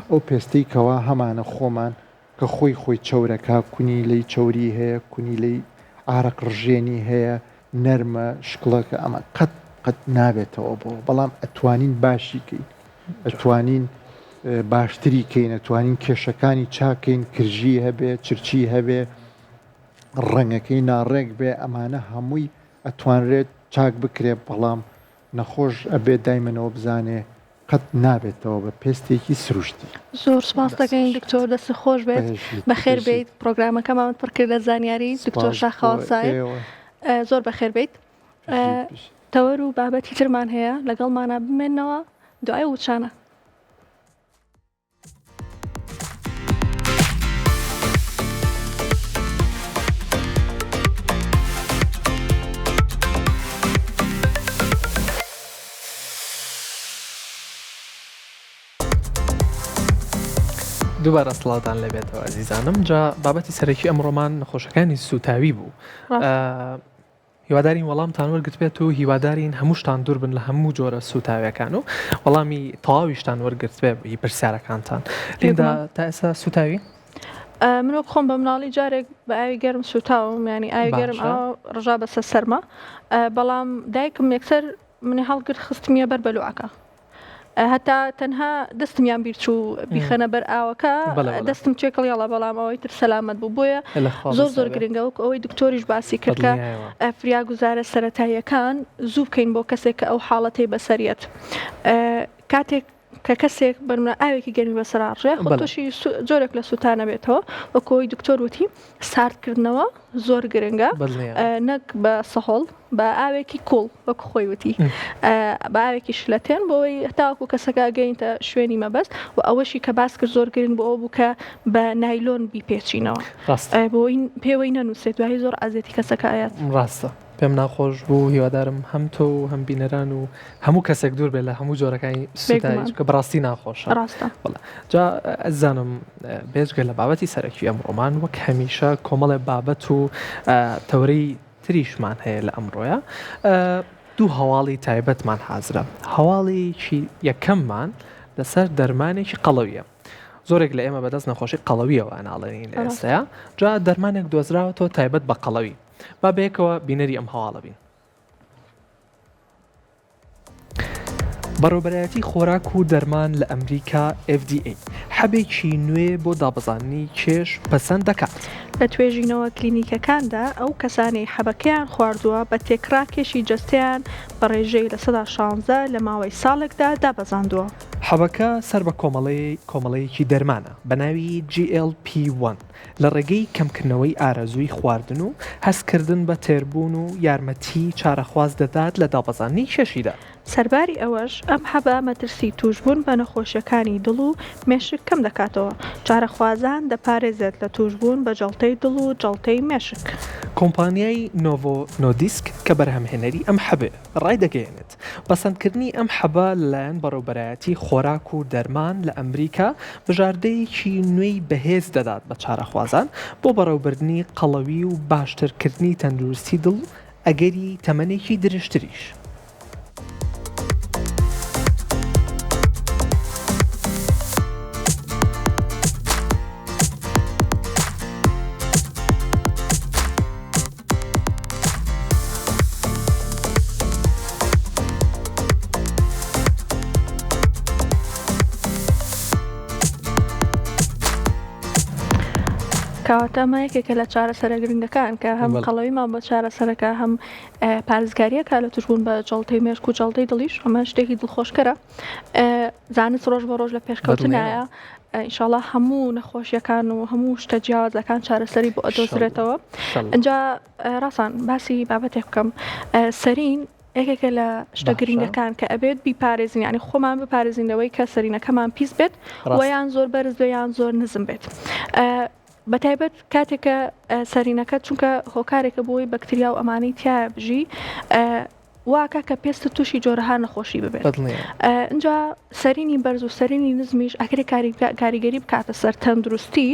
ئەو پێستەی کەوا هەمانە خۆمان کە خۆی چەورەکە کونی لی چەوری هەیە کونی لی ئارەق ڕژێنی هەیە نەرمە شکڵەکە ئەمە قەت نابێتەوە بۆ بەڵام ئەتوانین باشیکەین ئەتوانین باشتری کەین ئەتوانین کێشەکانی چاکەین کرژی هەبێ چرچی هەبێ ڕەنگەکەی ناڕێک بێ ئەمانە هەمووی ئەتوانرێت چاک بکرێ بەڵام نەخۆش ئەبێت دایمەنەوە بزانێ قەت نابێتەوە بە پێستێکی سروشتی زۆر سپاس دەکەین دکتۆر دەست خۆش بێت بەخێر بیت پرۆگرامەکەمان پڕکرد لە زانیاری دکتۆر شاخەوەسایە زۆر بەخێر بیت تەوەر و بابەتی ترمان هەیە لەگەڵمانە بمێنەوە دوای وچانە دووبارە سڵاوتان لەبێتەوە ئەزیزانم جا بابەتی سەرەکی ئەمڕۆمان نەخۆشەکانی سوتاوی بوو هیوادارین وەڵامتان وەرگرت و هیوادارین هەمووشتان دوور بن لە هەموو جۆرە سوتاویەکان و وەڵامی تەواویشتان وەرگرت بێ هی پرسیارەکانتان لێدا تا ئێستا سوتاوی منۆ خۆم بە مناڵی جارێک بە ئاوی گەرم سوتاوم ینی ئاوی گەرم ڕژا بەسە سەرما بەڵام دایکم یەکسەر منی هەڵگر خستمیە بەر بەلوعەکە هەتا تەنها دەستمیان بیرچوو بیخەنە بەر ئاوەکە دەستم چێکڵ یاڵە بەڵام ئەوەی تر سەلامەت بوو بۆیە زۆر گرنگە وەک ئەوەی دکتۆریش باسی کردکە فریاگوزارە سەرەتاییەکان زوو بکەین بۆ کەسێک کە ئەو حاڵەتەی بەسەریەت کاتێک کە کەسێک بەرمە ئاوێکی گەرمی بەسەراڕژێ خۆتۆشی جۆرێک لە سووتانە بێتەوە وەکۆی دکتۆر وتی ساردکردنەوە زۆر گرنگە نەک بە سەهۆڵ بە ئاوێکی کوڵ وەک خۆی وتی بە ئاوێکی شلەتێن بۆەوەی هەتاوەکو کەسەکە گەینتە شوێنی مەبەست و ئەوەشی کە باس کرد زۆر گرنگ بۆ ئەو بووکە بە نایلۆن بیپێچینەوە بۆ پێوەی نەنووسێت دوای زۆر ئازێتی کەسەکە ئايات ڕاستە پێم ناخۆش بوو هیوادارم هەم تۆ و هەم بینەران و هەموو کەسێک دوور بێت لە هەموو جۆرەکانی سوتایی کە بەڕاستی ناخۆشە جا ئەزانم بێژگە لە بابەتی سەرەکی ئەمڕۆمان وەک هەمیشە کۆمەڵێ بابەت و تەورەی تریشمان هەیە لە ئەمڕۆیە دوو هەواڵی تایبەتمان حازرە هەواڵێکی یەکەممان لەسەر دەرمانێکی قەڵەویە زۆرێک لە ئێمە بەدەست نەخۆشی قەڵەویەوە ئەناڵێنین لە ئێستەیە جا دەرمانێک دۆزراوەتەوە تایبەت بە قەڵەوی با بەیەکەوە بینەری ئەم هەواڵە بین بەڕێوەبەرایەتی خۆراک و دەرمان لە ئەمریکا FDA حەبێکی نوێ بۆ دابەزاننی کێش پەسەند دەکات لە توێژینەوە کلینیکەکاندا ئەو کەسانی حەبەکەیان خواردووە بە تێکرا کێشی جەستیان بە ڕێژەی لە 16 لە ماوەی ساڵێکدا دابەزاندووە حەبەکە سەر بە کۆمەڵەیەکی دەرمانە بە ناوی GLP-1 لە ڕێگەی کەمکردنەوەی ئارەزووی خواردن و هەستکردن بە تێربوون و یارمەتی چارەخواز دەدات لە دابەزاننی کێشیدا سەرباری ئەوەش ئەم حەبە مەترسی توشبوون بە نەخۆشیەکانی دڵ و مێشک کەم دەکاتەوە چارەخوازان دەپارێزێت لە توشبوون بە جەڵتەی دڵ و جەڵتەی مێشک کۆمپانیای نۆڤۆ نۆدیسک کە بەرهەمهێنەری ئەم حەبێ ڕای دەگەێنێت بەسەندکردنی ئەم حەبە لەلایەن بەڕێوەبەرایەتی خۆراک و دەرمان لە ئەمریکا بژاردەیەکی نوێی بەهێز دەدات بە چارەخوازان بۆ بەڕێوەبردنی قەڵەوی و باشترکردنی تەندروستی دڵ ئەگەری تەمەنێکی درشتریش کەواتەمە یەکێکە لە چارەسەرە گرنگەکان کە هەم قەڵەویمان بە چارەسەرەکە هەم پارێزگاریەکە لە توشبوون بە جەڵتەی مێشک و جەڵتەی دڵیش ئەمە شتێکی دڵخۆشکەرە زانست ڕۆژ بە ڕۆژ لە پێشکەوتنایە ئینشاءڵڵا هەموو نەخۆشیەکان و هەموو شتە جیاوازەکان چارەسەری بۆ ئەدۆزرێتەوە اینجا ڕاستان باسی بابەتێک بکەم سەرین یەکێکە لە شتە گرنگەکان کە ئەبێت بیپارێزین یعنی خۆمان بپارێزینەوەی کە سەرینەکەمان پیس بێت ویان زۆر بەرز یان زۆر نزم بێت بەتایبەت کاتێکە سەرینەکە چونکە هۆکارێکە بۆی بەکتریا و ئەمانەی تایە بژی واکە کە پێستە تووشی جۆرەها نەخۆشی ببێت اینجا سەرینی بەرز و سەرینی نزمیش ئەگەری کاریگەری بکاتە سەر تەندروستی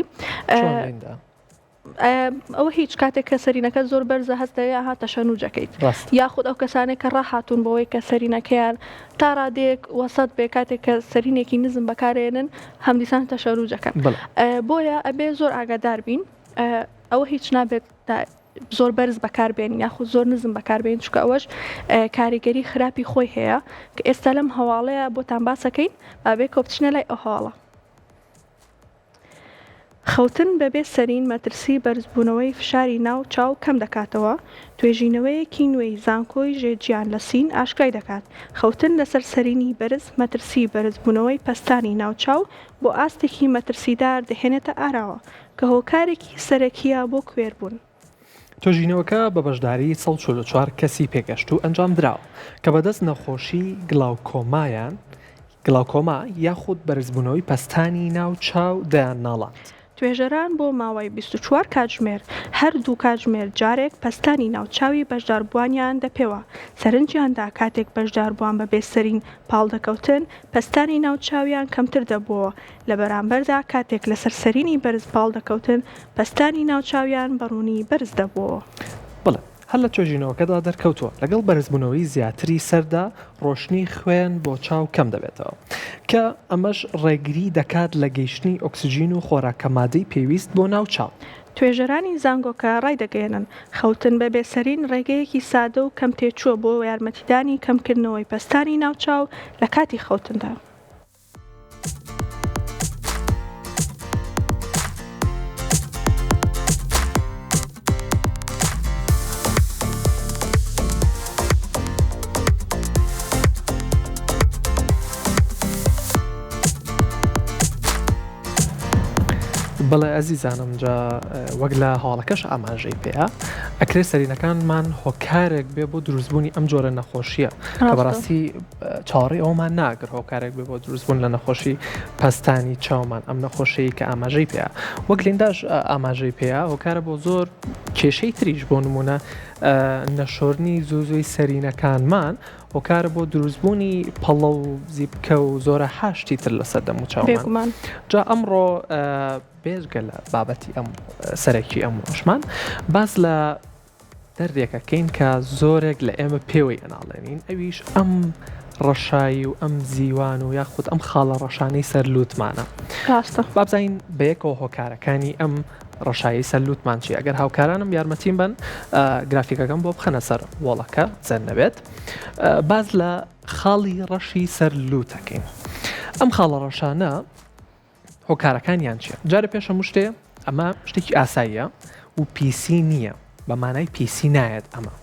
ئەوە هیچ کاتێک کە سەرینەکە زۆر بەرزە هەستەیە هاتە شەنوجەکەیت یاخود ئەو کەسانێک کە ڕاهاتون بەوەی کە سەرینەکەیان تا ڕادێک وەسەد بێ کاتێک کە سەرینێکی نزم بەکارێنن هەمدیسان تە شەروجەکەن بۆیە ئەبێ زۆر ئاگادار بین ئەوە هیچ نابێت زۆر بەرز بەکاربێنین یاخود زۆر نزم بەکاربێن چکە ئەوەش کاریگەری خراپی خۆی هەیە کە ئێستا لەم هەواڵەیە بۆتان باسەکەین بابێ کۆبچنە لای ئەو هەواڵە خەوتن بەبێ سەرین مەترسی بەرزبوونەوەی فشاری ناو چاو کەم دەکاتەوە توێژینەوەیەکی نوێی زانکۆی ژێرجیان لە سین ئاشکای دەکات خەوتن لەسەر سەرینی بەرز مەترسی بەرزبوونەوەی پەستانی ناوچاو بۆ ئاستێکی مەترسیدار دەهێنێتە ئاراوە کە هۆکارێکی سەرەکیە بۆ کوێربوون تۆژینەوەکە بە بەشداری 44 کەسی پێگەشت و ئەنجام دراوە کە بەدەست نەخۆشی گڵاوکۆما یاخود بەرزبوونەوەی پەستانی ناو چاو دەیان ناڵات توێژەران بۆ ماوەی 24 کاتژمێر هەردوو کاتژمێر جارێک پەستانی ناوچاوی بەشداربووانیان دەپێوە سەرنجیاندا کاتێک بەشداربووان بە بێسەرین پاڵ دەکەوتن پەستانی ناوچاویان کەمتر دەبووە لە بەرامبەردا کاتێک لە سەرسەرینی بەرز پاڵ دەکەوتن پەستانی ناوچاویان بەڕوونی بەرز دەبووە بڵێ هەر لە توێژینەوەکەدا دەرکەوتووە لەگەڵ بەرزبوونەوەی زیاتری سەردا ڕۆشنی خوێن بۆ چاو کەم دەبێتەوە کە ئەمەش ڕێگری دەکات لە گەیشتنی ئۆکسجین و خۆراکە مادەی پێویست بۆ ناو چاو توێژەرانی زانگۆکە ڕایدەگەێنن خەوتن بە بێسەرین ڕێگەیەکی سادە و کەم تێچووە بۆ یارمەتیدانی کەمکردنەوەی پەستانی ناوچاو لە کاتی خەوتندا. بەڵێ ئەزیزانم جا وەک لە هەواڵەکەش ئاماژەی پێەیە ئەکرێ سەرینەکانمان هۆکارێک بێ بۆ دروستبوونی ئەم جۆرە نەخۆشیە کە بەڕاستی چاوەڕێی ئەومان ناگر هۆکارێک بێ بۆ دروستبوون لە نەخۆشی پەستانی چاومان ئەم نەخۆشەیە کە ئاماژەی پێەیە وەک لینداش ئاماژەی پێەیە هۆکارە بۆ زۆر کێشەی تریش بۆ نمونە نەشۆرنی زۆزۆی سەرینەکانمان هۆکارە بۆ دروستبوونی پەڵە و زیبکە و زۆرە هاشتی تر لەسەر دەم و چاومان. جا ئەمڕۆ بێژگە لە بابەتی ئەم سەرەکی ئەم ڕۆژمان باس لە دەردێکەکەین کە زۆرێک لە ئێمە پێوەی ئەناڵێنین ئەویش ئەم ڕەشایی و ئەم زیوان و یاخود ئەم خاڵە ڕەشانەی سەرلووتمانە. بابزین بەیەکەوە هۆکارەکانی ئەم ڕەشایی سەرلووتمان چی ئەگەر هاوکارانم یارمەتیم بن گرافیکەکەم بۆ بخەنە سەر وڵەکە زەن نەبێت باز لە خاڵی ڕەشی سەرلووتەکەین. ئەم خاڵە ڕەشانە هۆکارەکانیان چیە؟ جارە پێش هەموو شتێ ئەمە شتێکی ئاساییە و پیسی نییە بە مانای پیسی نایەت ئەمە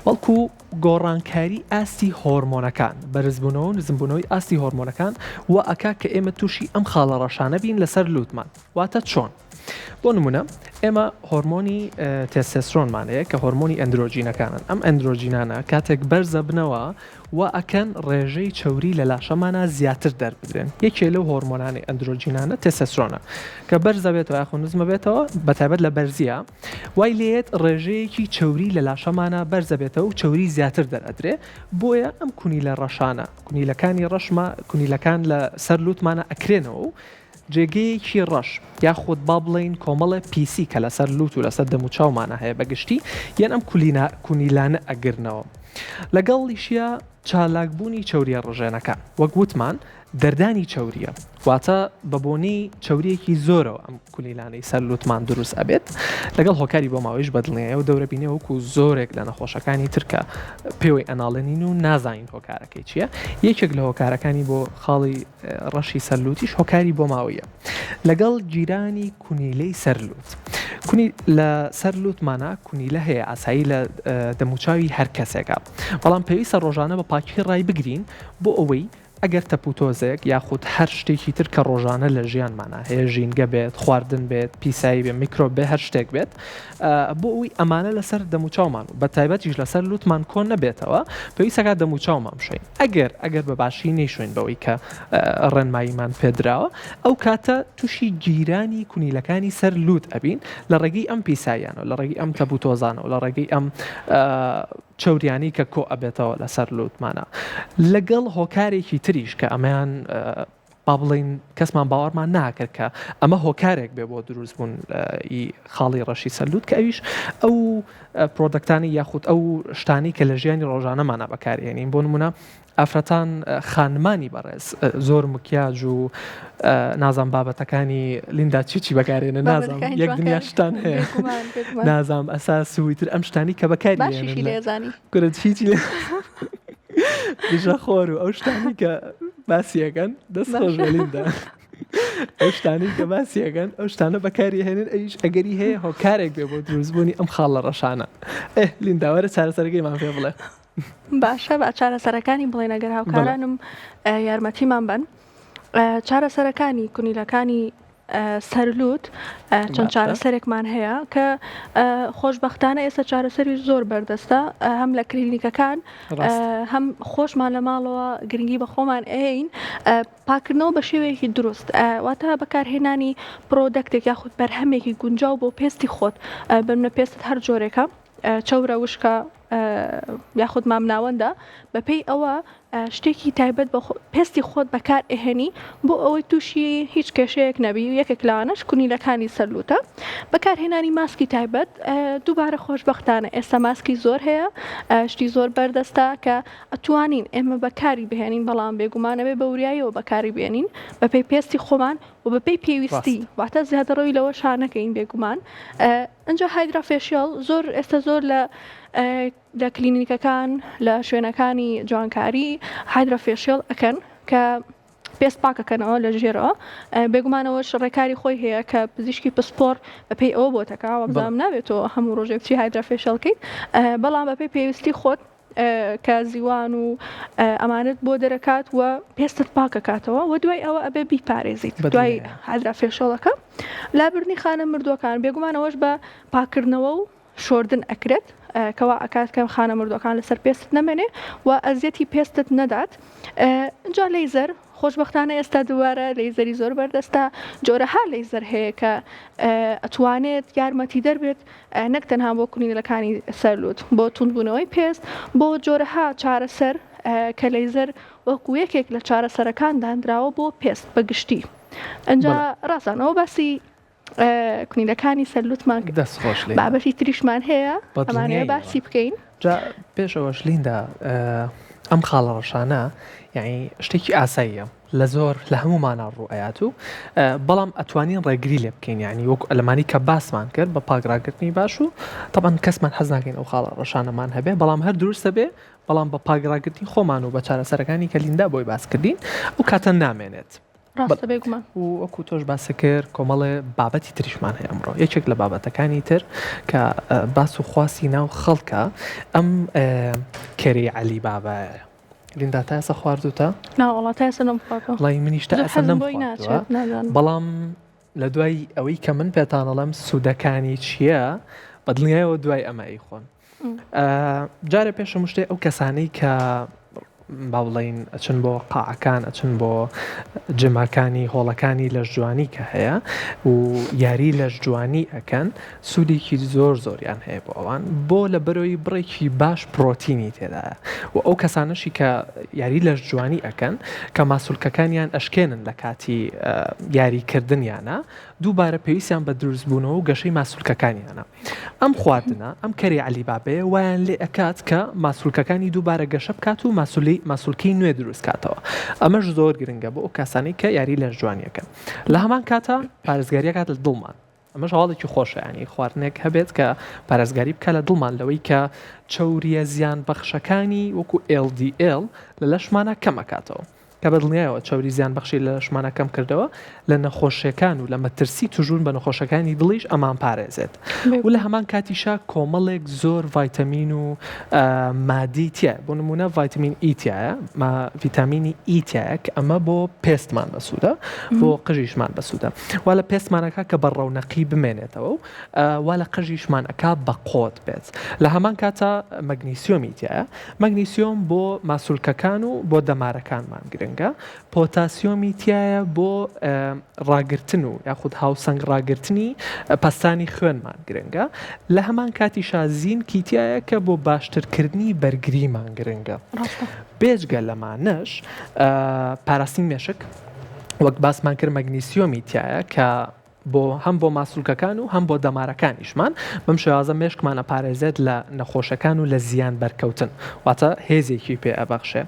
بەڵکو گۆڕانکاری ئاستی هۆرمۆنەکان بەرزبوونەوە و نزمبوونەوەی ئاستی هۆرمۆنەکان و ئەکا کە ئێمە تووشی ئەم خاڵە ڕەشانە بین لەسەر لووتمان واتە چۆن؟ بۆ نمونە ئێمە هۆرمۆنی تێستۆستێرۆنمانەیە کە هۆرمۆنی ئەندرۆجینەکانن ئەم ئەندرۆجینانە کاتێک بەرزە بنەوە و ئەکەن ڕێژەی چەوری لە لاشەمانە زیاتر دەربدرێن یەکێ لەو هۆرمۆنانی ئەندرۆجینانە تێستۆستێرۆنە کە بەرزە بێتەوە یاخود نزمە بێتەوە بەتایبەت لە بەرزیە وای لێت ڕێژەیەکی چەوری لە لاشەمانە بەرزە بێتەوە و چەوری زیاتر دەرئەدرێ بۆیە ئەم کونیلە ڕەشانە کونیلەکانی ڕەشمە کونیلەکان لە سەر لووتمانە ئەکرێنەوە و جێگەیەکی ڕەش یاخود با بڵین کۆمەڵە پیسی کە لەسەر لووت و لەسەر دەم و چاومانە هەیە بەگشتی یان ئەم کونیلانە ئەگرنەوە لەگەڵیشیە چالاکبوونی چەوریە ڕژێنەکان وەک وتمان دەردانی چەوریە واتە بەبوونی چەوریەکی زۆرەوە ئەم کونیلانەی سەر لووتمان دروست ئەبێت لەگەڵ هۆکاری بۆ ماوەیش بەدڵنیە و دەورە بینێ وەکو زۆرێک لە نەخۆشەکانی ترکە پێوەی ئەناڵێنین و نازانین هۆکارەکەی چییە یەکێک لە هۆکارەکانی بۆ خاڵی ڕەشی سەرلووتیش هۆکاری بۆ ماوەیە لەگەڵ جیرانی کونیلەی سەرلووت لە سەرلووتمانە کونیلە هەیە ئاسایی لە دەموچاوی هەر کەسێکە بەڵام پێویستە ڕۆژانە بە پاکی ڕای بگرین بۆ ئەوەی ئەگەر تەپوتۆزێک یاخود هەر شتێکی تر کە ڕۆژانە لە ژیانمانە هەیە ژینگە بێت خواردن بێت پیسایی بێت میکرۆب بێ هەر شتێک بێت بۆ ئەوی ئەمانە لەسەر دەموچاومان و بە تایبەتیش لەسەر لووتمان کۆن نەبێتەوە پێویستەکە دەموچاومان بشین ئەگەر بە باشی نەیشوین بەوەی کە ڕێنماییمان پێدراوە ئەو کاتە تووشی گیرانی کونیلەکانی سەر لووت ئەبین لە ڕێگەی ئەم پیساییانەوە لە ڕێگەی ئەم تەپوتۆزانەوە لە ڕێگەی ئەم چەوریانی کە کۆ ئەبێتەوە لەسەر لووتمانە لەگەڵ هۆکارێکی تریش کە ئەمەیان با بڵین کەسمان باوەڕمان ناکرد کە ئەمە هۆکارێک بێ بۆ دروستبوون خاڵی ڕەشی سەرلووت کە ئەویش ئەو پرۆدەکتانی یاخود ئەو شتانی کە لە ژیانی ڕۆژانەمانە بەکارهێنین بۆ نمونە ئافرەتان خانمانی بەڕێز زۆر مکیاج و نازام بابەتەکانی لیندا چی بەکارێنە نازام یەک دنیا شتان هەیە نازام ئەساس سویتر ئەم شتانی کە بەکارێنن گورت هیچی لێ بژە خۆر و ئەو شتانی کە باسیەکەن دەست خۆشەلیندا ئەو شتانی کە باسیەکەن ئەو شتانە بەکاری هێنن ئەویش ئەگەری هەیە هۆکارێک بێ بۆ دروستبوونی ئەم خاڵە ڕەشانە لینداوەرە چارەسەرەکەیمان پێ بڵێ باشە بە چارەسەرەکانی بڵێن ئەگەر هاوکارانم یارمەتیمان بن چارەسەرەکانی کونیلەکانی سەرلووت چەند چارەسەرێکمان هەیە کە خۆشبەختانە ئێستا چارەسەری زۆر بەردەستە هەم لە کلینیکەکان هەم خۆشمان لە ماڵەوە گرنگی بە خۆمان ئەین پاکردنەوە بە شێوەیەکی دروست واتە بەکارهێنانی پرۆدەکتێک یاخود بەرهەمێکی گونجاو بۆ پێستی خۆت بنە پێستت هەر جۆرێکە چەورە وشکە یاخود مامناوەندە بەپێی ئەوە شتێکی تایبەت بە پێستی خۆت بەکار ئەهێنی بۆ ئەوەی تووشی هیچ کێشەیەک نەبی و یەکێک لەوانەش کونیلەکانی سەرلوتە بەکارهێنانی ماسکی تایبەت دووبارە خۆشبەختانە ئێستا ماسکی زۆر هەیە شتی زۆر بەردەستە کە ئەتوانین ئێمە بەکاری بهێنین بەڵام بێگومانەوێ بە وریایەوە بەکاری بێنین بەپێی پێستی خۆمان و بەپێی پێویستی واتە زیادەڕەوی لەوە شانەکەین بێگومان ئەنجا هایدرا فێشیال زۆر ئێستا زۆر لە کلینیکەکان لە شوێنەکانی جوانکاری هایدرا فێشیال ئەکەن کە پێست پاکەکەنەوە لە ژێرەوە بێگومانەوەش ڕێکاری خۆی هەیە کە پزیشکی پسپۆر بەپێی ئەوە بۆتەکە وەبزانام نابێتەوە هەموو ڕۆژێک بچی هایدرا فێشیالکەیت بەڵام بەپێی پێویستی خۆت کە زیوان و ئەمانت بۆ دەرەکات و پێستت پاکەکاتەوە و دوای ئەوە ئەبێ بیپارێزیت دوای هایدرا فێشیالەکە لابردنی خانە مردووەکان بێگومانەوەش بە پاکردنەوە و شۆردن ئەکرێت کەوا ئەکات کەم خانە مردوەکان لەسەر پێستت نەمێنێ و ئەزیەتی پێستت نەدات جا لەیزەر خۆشبەختانە ئێستا دووارە لەیزەری زۆر بەردەستە جۆرەها لەیزەر هەیە کە ئەتوانێت یارمەتی دەربێت نەک تەنها بۆ کونیلەکانی سەرلوت بۆ توندبوونەوەی پێست بۆ جۆرەها چارەسەر کە لەیزەر وەکو یەکێک لە چارەسەرەکان دانراوە بۆ پێست بەگشتی ئەنجا ڕاستانەوە باسی کونیلەکانی سەرلوتمان دەستخۆش بابەتی تریشمان هەیە ئەمانەیە باسی بکەین پێشەوەش لیندا ئەم خاڵە ڕەشانە یعنی شتێکی ئاساییە لە زۆر لە هەمومانە ڕوئەیات و بەڵام ئەتوانین ڕێگری لێ بکەین یعنی وەکو ئەلمانی کە باسمان کرد بە پاگراگرتنی باش و طبعاً کەسمان حەز ناکەین ئەو خاڵە ڕەشانەمان هەبێ بەڵام هەر دروستە بێ بەڵام بە پاگراگرتنی خۆمان و بە چارەسەرەکانی کە لیندا بۆی باس کردین و کاتە نامێنێت ڕاستە بێگومان و وەکو تۆش باسە کرد کۆمەڵێ بابەتی تریشمان هەیە ئەمڕۆ یەکێک لە بابەتەکانی تر کە باس و خواسی ناو خەڵکە ئەم کەری عەلی بابایە لیندا تا ئێستا خواردوتە؟ ناوەڵا تا ئێستا نەمخواردووە وڵی منیش تا ئێستا نەمخواردووە بەڵام لە دوای ئەوەی کە من پێتانەڵەم سوودەکانی چییە بەدڵنیایەوە دوای ئەمە ئەیخۆن جارێ پێشم شتێ ئەو کەسانەی کە با بڵین ئەچن بۆ قاعەکان ئەچن بۆ جماکانی هۆڵەکانی لەش جوانی کە هەیە و یاری لەش جوانی ئەکەن سوودێکی زۆر زۆریان هەیە بۆ ئەوان بۆ لە بەرەوەی بڕێکی باش پرۆتینی تێدایە و ئەو کەسانەشی کە یاری لەش جوانی ئەکەن کە ماسوولکەکانیان ئەشکێنن لە کاتی یاریکردنیانە دووبارە پێویستیان بە دروستبوونەوە و گەشەی ماسوولکەکانیانە ئەم خواردنە ئەم کەری عەلی بابەیە وایان لێ ئەکات کە ماسوولکەکانی دووبارە گەشە بکات و ماسوولکەی نوێ دروست کاتەوە ئەمەش زۆر گرنگە بۆ ئەو کەسانی کە یاری لەش جوانیەکەن لە هەمان کاتە پارێزگاریە کات لە دڵمان ئەمەش هەواڵێکی خۆشە ینی خواردنێک هەبێت کە پارێزگاری بکە لە دڵمان لەوەی کە چەوریە زیان بەخشەکانی وەکو LDL لە لەشمانە کەمەکاتەوە کە بەدڵنیایەوە چاوری زیان بەخشی لە لەشمانە کەم کردەوە لە نەخۆشیەکان و لە مەترسی توژون بە نەخۆشەکانی دڵیش ئەمان پارێزێت و لە هەمان کاتیشا کۆمەڵێک زۆر ڤایتەمین و مادی تایە بۆ نمونە ڤایتەمین ئی تایە ڤیتامینی ئی تایە کە ئەمە بۆ پێستمان بەسوودە بۆ قژیشمان بەسوودە وا لە پێستمانەکە کە بە ڕەونەقی بمێنێتەوە و وا لە قژیشمان ئەکا بە قۆت بێت لە هەمان کاتە مەگنیسیۆمی تایە مەگنیسیۆم بۆ ماسوولکەکان و بۆ دەمارەکانمان گرنگ پۆتاسیۆمی تایە بۆ ڕاگرتن و یاخود هاوسەنگ ڕاگرتنی پەستانی خوێنمان گرنگە لە هەمان کاتیشا زینکی تایە کە بۆ باشترکردنی بەرگریمان گرنگە بێجگە لەمانەش پاراستنی مێشک وەک باسمان کرد مەگنیسیۆمی تایە کە هەم بۆ ماسوولکەکان و هەم بۆ دەمارەکانیشمان بەم شێوازە مێشکمانە پارێزێت لە نەخۆشەکان و لە زیان بەرکەوتن واتە هێزێکی پێ ئەبەخشێ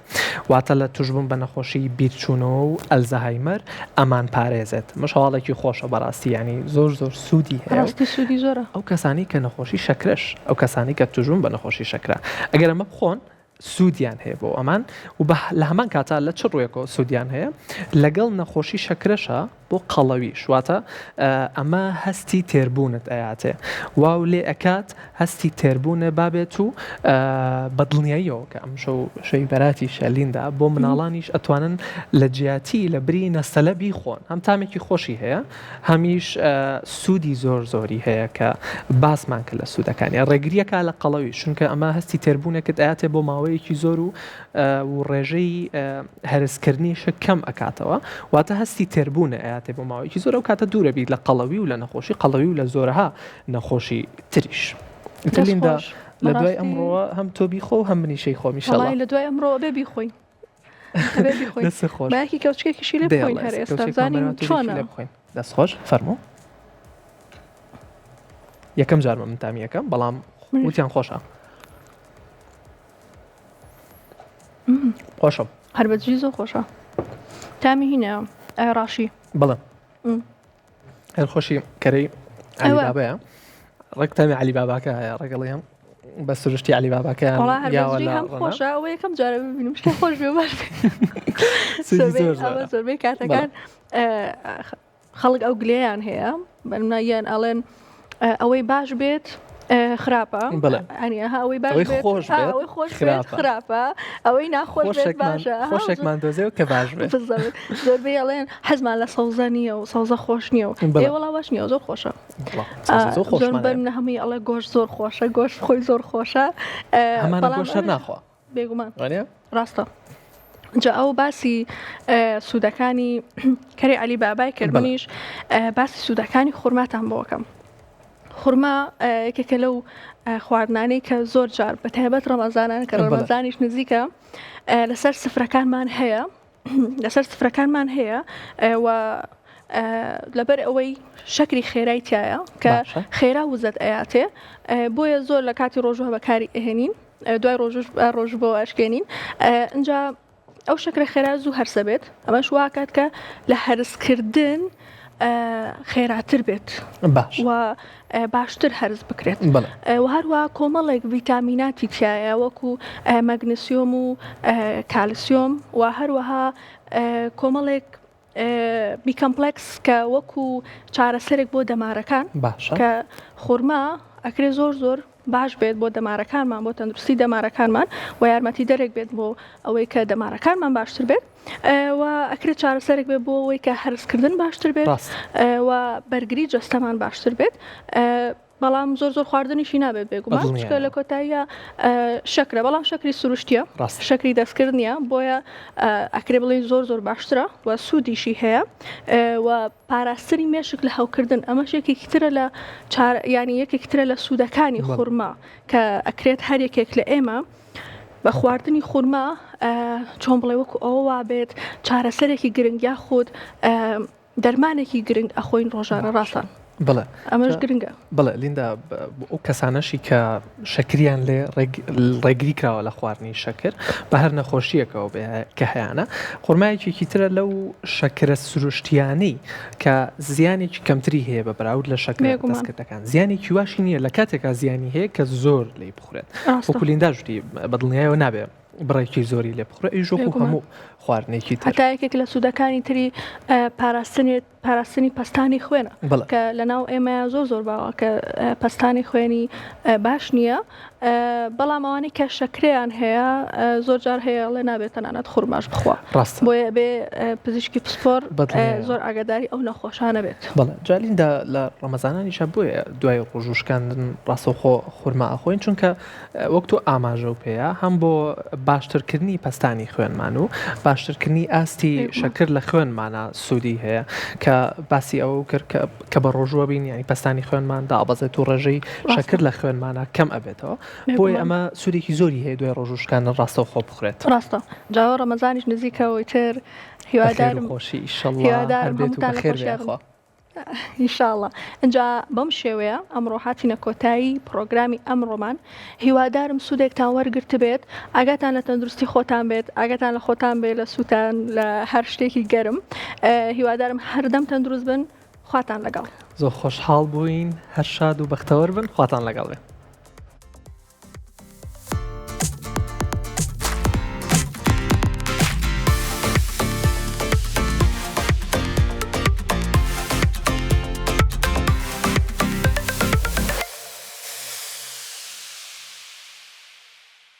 واتە لە توشبوون بە نەخۆشی بیرچوونەوە و ئەلزەهایمەر ئەمان پارێزێت مش هەواڵێکی خۆشە بەڕاستی ینی زۆر سوودی هەیە سوودی زۆرە ئەو کەسانی کە نەخۆشی شەکرەش ئەو کەسانی کە توژبوون بە نەخۆشی شەکرە ئەگەر ئەمە بخۆن سوودیان هەیە بۆ ئەمان و لە هەمان کاتا لە چ ڕوویەکەوە سوودیان هەیە لەگەڵ نەخۆشی شەکرەشە بۆ قەڵەوی شواتە ئەمە هەستی تێربوونت ئەیاتێ واو لێ ئەکات هەستی تێربوونە بابێت و بەدڵنیاییەوە کە ئەم شەوی بەراتی شەلیندا بۆ مناڵانیش ئەتوانن لە جیاتی لە بری نەستەلەبی خۆن هەم تامێکی خۆشی هەیە هەمیش سوودی زۆری هەیە کە باسمان کە لە سوودەکانی ڕێگریەکە لە قەڵەوی چونکە ئەمە هەستی تێربوونەکەت ئااتێ بۆ ماوەیەکی زۆر و ڕێژەی هەرسکردنیشە کەم ئەکاتەوە واتە هەستی تێربوونە ئااتێ بۆ ماوەیەکی زۆرە و کاتە دوورە بیت لە قەڵەوی و لە نەخۆشی قەڵەوی و لە زۆرەها نەخۆشی تریش لیندا لە دوای ئەمڕۆ هەم تۆ بیخۆ و هەم منیشەی خۆم ئینشاڵڵا لە دوای ئەمڕۆ بێ بیخۆین دەست خۆش باکی کەوچکێکیشی لێ بخۆین هەر ئێستا زانین چۆنە دەست خۆش فەرموو یەکەم جارمە من تامیەکەم بەڵام وتیان خۆشە خۆشم هەر بەجی زۆر خۆشە تامی هینە ڕاشی بەڵێ هەر خۆشی کەرەی علی بابەیە ڕێک تامی علی باباکە هەیە ڕێگەڵیان بە سروشتی علی باباکەیان هەم خۆشە ئەوە یەکەم جارە ببینم شتێ خۆش بێ باش زۆربەی کاتەکان خەڵک ئەو گلێیان هەیە بەنمایان ئەڵێن ئەوەی باش بێت خراپە ئەوەی باش خۆش بێت خراپە ئەوەی ناخۆش بێت باشە خۆشێکمان دۆزێ و کە باش بێت زۆربەی ئەڵێن حەزمان لە سەوزە نییە و سەوزە خۆش نییە و وەڵا باش نییە زۆر خۆشە زۆر بەرمنە هەمووی ئەڵێ گۆشت زۆر خۆشە گۆشت خۆی زۆر خۆشە گۆشت ناخوا بێگومان ڕاستە جا ئەو باسی سوودەکانی کەری علی بابای کردنیش باسی سوودەکانی خورماتان بۆکەم خورما یەکێکە لەو خواردنانەی کە زۆر جار بە تایبەت ڕەمەزانان کە ڕەمەزانیش نزیکە لەسەر سفرەکانمان هەیە و لەبەر ئەوەی شەکری خێرای تایە کە خێرا وزەت ئەیاتێ بۆیە زۆر لە کاتی ڕۆژوە بەکاری ئەهێنین دوای ڕۆژ بۆ ئەشکێنین اینجا ئەو شەکرە خێرا زوو هەرسە بێت ئەمەش واکات کە لە هەرسکردن خێراتر بێت و باشتر هەرز بکرێت و هەروە کۆمەڵێک ڤیتامیناتی تایە وەکو مەگنسیۆم و کالسیۆم و هەروەها کۆمەڵێک بیکەمپلەکس کە وەکو چارەسەرێک بۆ دەمارەکان کە خورما ئەکرێ زۆر باش بێت بۆ دەمارەکانمان بۆ تەندروستی دەمارەکانمان و یارمەتی دەرێک بێت بۆ ئەوەی کە دەمارەکانمان باشتر بێت و ئەکرێت چارەسەرێک بێت بۆ ئەوەی کە هەرسکردن باشتر بێت و بەرگری جەستەمان باشتر بێت بەڵام زۆر خواردنیشی نابێت بێگومان چکە لە کۆتاییە شەکرە بەڵام شەکری سروشتیە شەکری دەستکرد نیە بۆیە ئەکرێ بڵێ زۆر باشترە و سوودیشی هەیە و پاراستنی مێشک لە هەوکردن ئەمەش یەکێکترە لە ینی یەکێکترە لە سوودەکانی خورما کە ئەکرێت هەر یەکێک لە ئێمە بە خواردنی خورما چۆن بڵێ وەکو ئەوە بێت چارەسەرێکی گرنگ یاخود دەرمانێکی گرنگ ئەخۆین ڕۆژانە ڕاستان بڵێ ئەمەش گرنگە بڵێ لیندا ئەو کەسانەشی کە شەکریان لێ ڕێگری کراوە لە خواردنی شەکر بە هەر نەخۆشیەکەەوە کە هەیەە خۆرمایەکێکی ترە لەو شەکرە سروشتیانی کە زیانێکی کەمتری هەیە بە بەراورد لە شەکر دەستکردەکان زیانێکی واشی نییە لە کاتێکا زیانی هەیە کە زۆر لی بخورێت وەکو لیندا ژوتی بەدڵنیایەوە نابێت بڕێکی زۆری لێ بخورە ئیژۆکو هەموو خواردنێکی تر هەتا یەکێک لە سوودەکانی تری پاراستنی پەستانی خوێنە کە لەناو ئێمە زۆر باوە کە پەستانی خوێنی باش نییە بەڵام ئەوانی کە شەکریان هەیە زۆر جار هەیە لێ نابێت تەنانەت خورماش بخوا بۆیە بێ پزیشکی پسپۆر زۆر ئاگاداری ئەو نەخۆشانە بێت بەڵێ جالیندا لە ڕەمەزانانیشە بۆیە دوای ڕۆژوشکاندن ڕاستەوخۆ خورما ئەخۆین چونکە وەکتو ئاماژە و پێەیە هەم بۆ باشترکردنی پەستانی خوێنمان و باشترکردنی ئاستی شەکر لە خوێنمانە سوودی هەیە کە باسی ئەوە کرد کە بە ڕۆژوە بین ینی پەستانی خوێنمان دابەزێت و ڕێژەی شەکر لە خوێنمانە کەم ئەبێتەوە بۆی ئەمە سوودێکی زۆری هەیە دوای ڕۆژوشکاندن ڕاستەوخۆ بخورێت ڕاستە جاوە ڕەمەزانیش نزیکەوەی تر هیوادارم خۆشی ئیشەڵڵا بێت و بەخێر بێخوا ئینشاءڵڵا اینجا بەم شێوەیە ئەمڕۆ هاتینە کۆتایی پرۆگرامی ئەمڕۆمان هیوادارم سوودێکتان وەرگرت بێت ئاگاتان لە تەندروستی خۆتان بێت ئاگاتان لە خۆتان بێت لە سووتان لە هەر شتێکی گەرم هیوادارم هەردەم تەندروست بن خواتان لەگەڵ زۆر خۆشحاڵ بووین هەر شاد و بەختەوەر بن خواتان لەگەڵ بێت